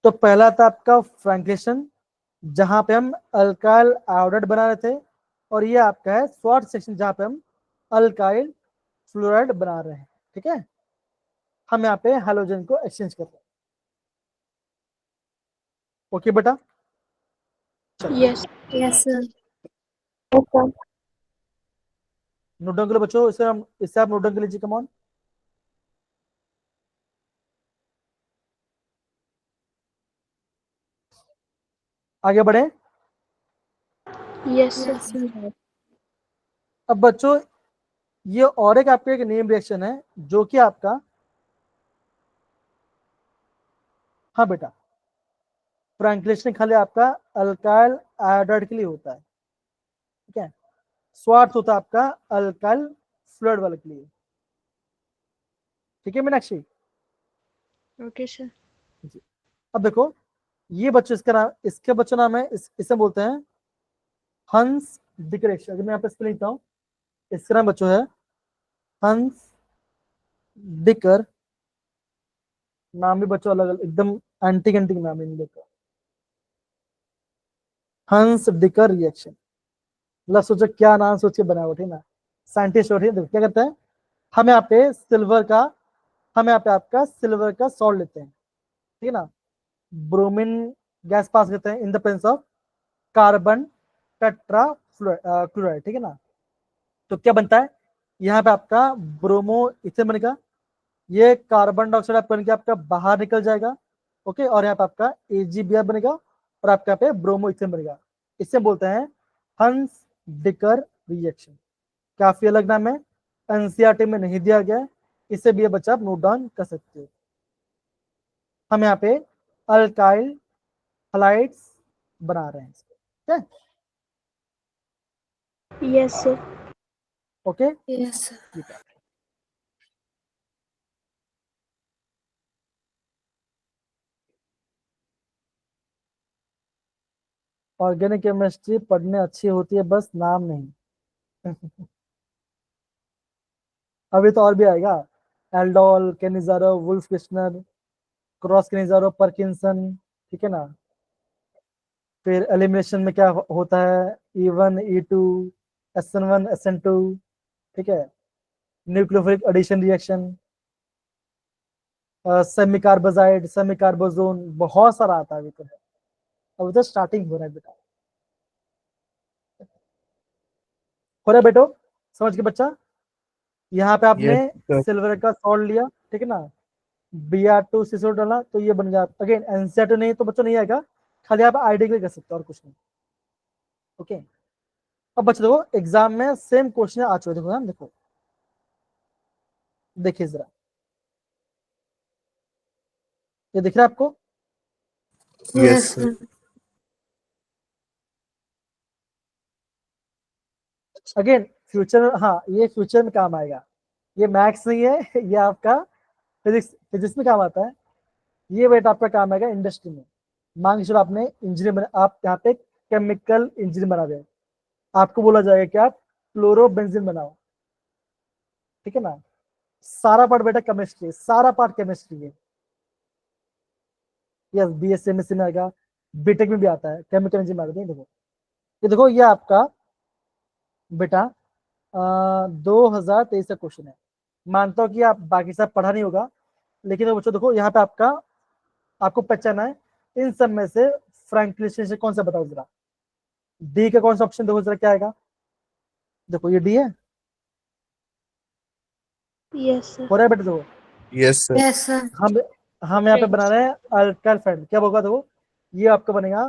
तो पहला था आपका फ्रैंकलिशन, जहां पे हम अल्काइल आयोडाइड बना रहे थे, और ये आपका है स्वार्ट्ज सेक्शन, जहां पे हम अल्काइल फ्लोराइड बना रहे हैं, ठीक है। हम यहाँ पे हैलोजन को एक्सचेंज कर रहे हैं। ओके बेटा, yes yes sir. Note down करो बच्चों, इससे आप नोट डाउन कर लीजिए, कम ऑन। आगे बढ़े। Yes yes sir. सर। अब बच्चों ये और एक आपका एक नेम रिएक्शन है, जो कि आपका, हाँ बेटा, फ्रैंकलिशन खाली आपका अल्काइल आयोडाइड के लिए होता है, ठीक है। स्वार्थ होता है आपका अल्काइल फ्लोराइड वाले के लिए, ठीक है मीनाक्षी। Okay sir. अब देखो ये बच्चों, इसका नाम, इसके बच्चों नाम है इसे बोलते हैं हंस डिकर रिएक्शन। अगर मैं यहाँ पे स्पेलिंग लिखता हूँ, इसका नाम बच्चों है हंस डिकर। नाम भी बच्चों अलग अलग, एकदम एंटिक एंटिक नाम है इनका, हंस डिकर रिएक्शन। मतलब सोचो क्या नाम सोच के बनाया, ठीक ना, साइंटिस्ट हो, ठीक है। क्या करते हैं, हम यहाँ पे आपका सिल्वर का सॉल्ट लेते हैं, ठीक है ना। ब्रोमीन गैस पास करते हैं in the presence of carbon tetra chloride, ठीक है ना। तो क्या बनता है, यहाँ पे आपका ब्रोमो इथेन बनेगा, ये कार्बन डाइऑक्साइड आपका बन के आपका बाहर निकल जाएगा, ओके। और यहाँ पे आपका AgBr बनेगा, और आपका यहाँ पे ब्रोमो इथेन बनेगा। इसे बोलते हैं हंस डिकर रिएक्शन। काफी अलग नाम है, एनसीईआरटी में नहीं दिया गया है, इसे भी ये बच्चा आप नोट डाउन कर सकते हो। हम यहाँ पे अल्काइल हलाइड्स बना रहे हैं, ठीक है। Yes sir. Okay, yes sir. ठीक है। ऑर्गेनिक केमिस्ट्री पढ़ने अच्छी होती है, बस नाम नहीं। अभी तो और भी आएगा, aldol, Cannizzaro, Wolff Kishner, cross Cannizzaro, Perkinson, ठीक है ना। फिर एलिमिनेशन में क्या होता है, E1, E2, SN1, SN2, ठीक है। Nucleophilic addition reaction, semi carbazide, semi carbazone, बहुत सारा आता है अभी तो। अभी तो स्टार्टिंग हो रहा है बेटा, हो रहा है बेटो, समझ के बच्चा। यहाँ पे आपने यस सर। सिल्वर का सॉल्ट लिया, ठीक है ना, Br2 सीसो डाला तो ये बन गया। अगेन एनसीईआरटी नहीं तो बच्चों नहीं आएगा, खाली आप आईडी के लिए कर सकते हो और कुछ नहीं। ओके, अब बच्चों देखो एग्जाम में सेम क्वेश्चन आ चुके, देखो ना, देखो देखिए जरा, ये दिख रहा है आपको? Yes sir. अगेन फ्यूचर, हाँ ये फ्यूचर में काम आएगा, ये मैथ्स नहीं है, ये आपका फिजिक्स, फिजिक्स में काम आता है। ये बेटा आपका काम आएगा इंडस्ट्री में। मान के चलो आपने इंजीनियर बना, आप यहाँ पे केमिकल इंजीनियर बना रहे, आपको बोला जाएगा कि आप क्लोरोबेंजीन बनाओ, ठीक है ना। सारा पार्ट बेटा केमिस्ट्री, सारा पार्ट केमिस्ट्री है। यस, BSc MSc में आएगा, बीटेक में भी आता है, केमिकल इंजीनियर में आता है। देखो ये देखो, ये आपका बेटा 2023 का क्वेश्चन है। मानता हूँ कि आप बाकी सब पढ़ा नहीं होगा, लेकिन तो बच्चों देखो यहाँ पे आपको पहचाना है इन सब में से फ्रैंकलिन से कौन सा, बताओ जरा। डी का कौन सा ऑप्शन, देखो जरा क्या आएगा, देखो ये डी है, यस सर। हो रहा है बेटा देखो। Yes sir. Yes sir. हम यहाँ पे बना रहे हैं अल्काइल फ्रेंड, क्या होगा देखो, ये आपका बनेगा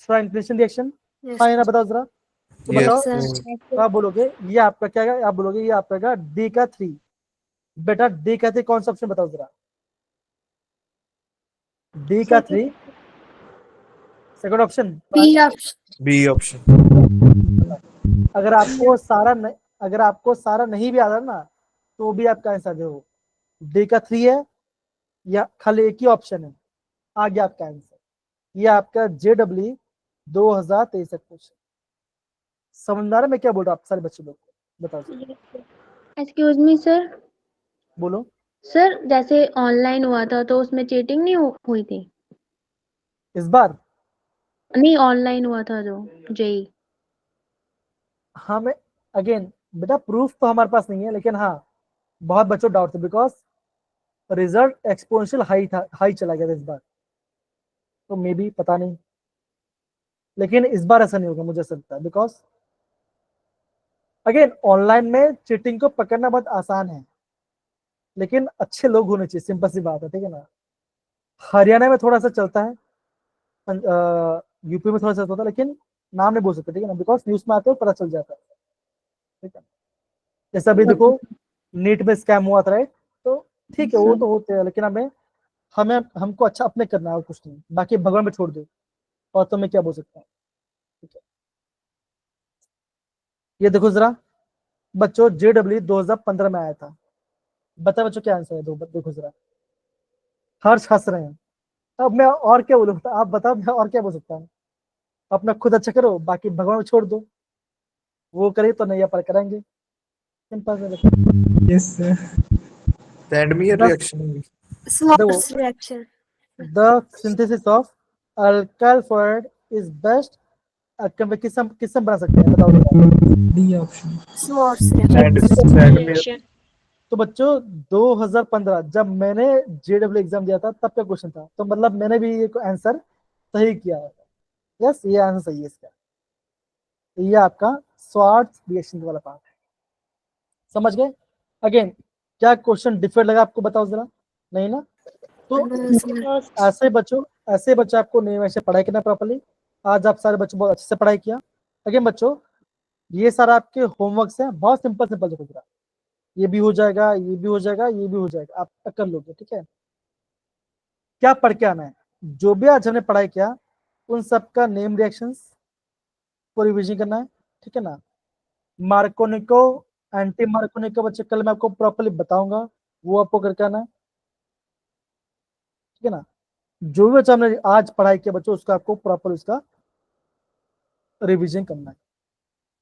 फ्रैंकलिन रिएक्शन। हाँ या ना, बताओ जरा, तो बताओ यस Yes, सर। तो आप बोलोगे ये आपका क्या है, आप बोलोगे ये आपका डी का 3। बेटा डी का 3 कौन सा ऑप्शन, बताओ जरा। डी का 3 second option. B option. B option. अगर आपको सारा नहीं भी आता ना, तो भी आपका आंसर देखो, डी का 3 है, या खाली एक ही ऑप्शन है, आ गया आपका आंसर। ये आपका JEE 2023 का क्वेश्चन। समझदार मैं क्या बोल रहा हूँ आप सारे बच्चे लोग को, बताओ सर। Excuse me sir. बोलो। सर जैसे ऑनलाइन हुआ था तो उसमें चीटिंग नहीं हुई थी? इस बार नहीं, ऑनलाइन हुआ था जो जेई। हमें अगेन बेटा प्रूफ तो हमारे पास नहीं है, लेकिन हाँ बहुत बच्चों डाउट थे, बिकॉज रिजल्ट एक्सपोनेंशियल हाई था, हाई चला गया था इस बार, तो मे बी पता नहीं, लेकिन इस बार ऐसा नहीं होगा मुझे ऐसा लगता है, बिकॉज अगेन ऑनलाइन में चीटिंग को पकड़ना बहुत आसान है, लेकिन अच्छे लोग होने चाहिए, सिंपल सी बात है, ठीक है ना। हरियाणा में थोड़ा सा चलता है, यूपी में थोड़ा सा चलता है, लेकिन नाम नहीं बोल सकते, ठीक है ना, बिकॉज न्यूज में आते हो पता चल जाता है, ठीक है। जैसे अभी देखो नीट में स्कैम हुआ था, राइट, तो ठीक है वो तो होते हैं, लेकिन हमें हमें हमको अच्छा अपने करना है और कुछ नहीं, बाकी भगवान पे छोड़ दो, और तो मैं क्या बोल सकता हूँ, ठीक है। ये देखो जरा बच्चों, JEE 2015 में आया था, बता बच्चों क्या आंसर है, देखो जरा, हर्ष हंस रहे हैं। अब मैं और क्या बोलूँ, आप बताओ मैं और क्या बोल सकता हूँ। अपना खुद अच्छा करो, बाकी भगवान को छोड़ दो, वो करे तो नैया पार कराएंगे, सिंपल सा बच्चा। Yes sir. सेंड मी अ बस reaction. Swartz reaction. the synthesis of alkyl fluoride is best, किससे बना सकते हैं, बताओ जरा। D option. Swartz reaction. Send me. तो बच्चों 2015 जब मैंने JEE एग्जाम दिया था तब का क्वेश्चन था, तो मतलब मैंने भी ये आंसर सही किया है। यस, ये आंसर सही है इसका, ये आपका स्वार्ट्ज रिएक्शन वाला पार्ट है, समझ गए। अगेन क्या क्वेश्चन डिफरेंट लगा आपको, बताओ जरा, नहीं ना, तो No, sir. ऐसे बच्चे आपको नहीं वैसे पढ़ाई करना प्रॉपर्ली। आज आप सारे बच्चे बहुत अच्छे से पढ़ाई किया। अगेन बच्चों ये सारा आपके होमवर्क है, बहुत सिंपल सिंपल देखो जरा, ये भी हो जाएगा, ये भी हो जाएगा, ये भी हो जाएगा, आप कर लोगे, ठीक है। क्या पढ़ के आना है, जो भी आज हमने पढ़ाई किया उन सबका नेम रिएक्शंस को रिविजन करना है, ठीक है ना। मार्कोनिको, एंटी मार्कोनिको बच्चे कल मैं आपको प्रॉपर्ली बताऊंगा, वो आपको करके आना है, ठीक है ना। जो भी बच्चा हमने आज पढ़ाई किया बच्चों, उसका आपको प्रॉपर उसका रिवीजन करना है,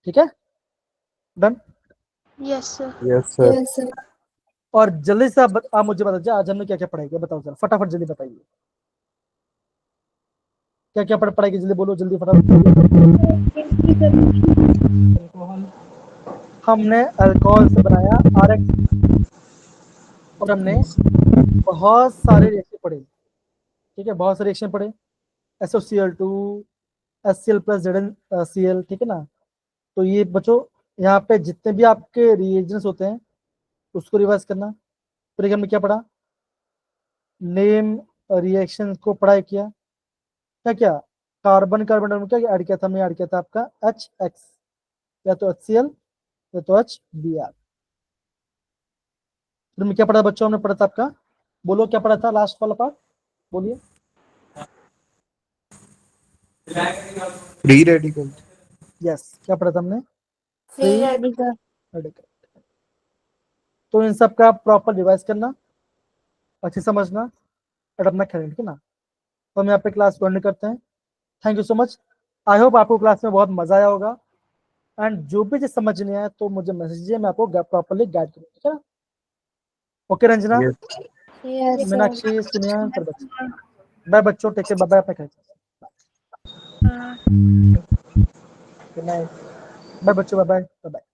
ठीक है, done. Yes sir. Yes sir. Yes, sir. और जल्दी से आप मुझे बता दीजिए आज हमने क्या क्या पढ़ाई किया, बताओ जरा फटाफट जल्दी बताइए क्या क्या पढ़ाई की, जल्दी बोलो जल्दी फटाफट। अल्कोहल, हमने अल्कोहल से बनाया RX और हमने बहुत सारे रिएक्शन पढ़े, ठीक है, बहुत सारे रिएक्शन पढ़े, SOCl2 HCl प्लस ZnCl, ठीक है ना। तो ये बच्चों यहाँ पे जितने भी आपके रिएजेंट्स होते हैं उसको रिवाइज करना। फिर हमने क्या पढ़ा, नेम रिएक्शन को पढ़ाई किया, क्या क्या कार्बन कार्बन में क्या ऐड किया था, हमने ऐड किया था आपका HX, या तो HCl या तो HBr। फिर में क्या पढ़ा बच्चों, हमने पढ़ा था आपका, बोलो क्या पढ़ा था लास्ट वाला पार्ट, बोलिए। Free radical. यस, क्या पढ़ा था हमने, Free radical. रेडिकल। तो इन सब का प्रॉपर रिवाइज करना, अच्छे समझना और अपना ख्याल, ठीक है ना। तो हम यहाँ पे क्लास को एंड करते हैं। Thank you so much. I hope आपको क्लास में बहुत मजा आया होगा, एंड जो भी चीज समझ नहीं आया तो मुझे मैसेज कीजिए, मैं आपको प्रॉपरली गाइड करूँगा, ठीक है ना। Okay Ranjana, Yes, sir. Meenakshi, सुनिया, फिर बच्चों, बाय बच्चों, टेक केयर, बाय बाय, अपना ख्याल रखिए। गुड नाइट, बाय बच्चों, बाय बाय, बाय बाय।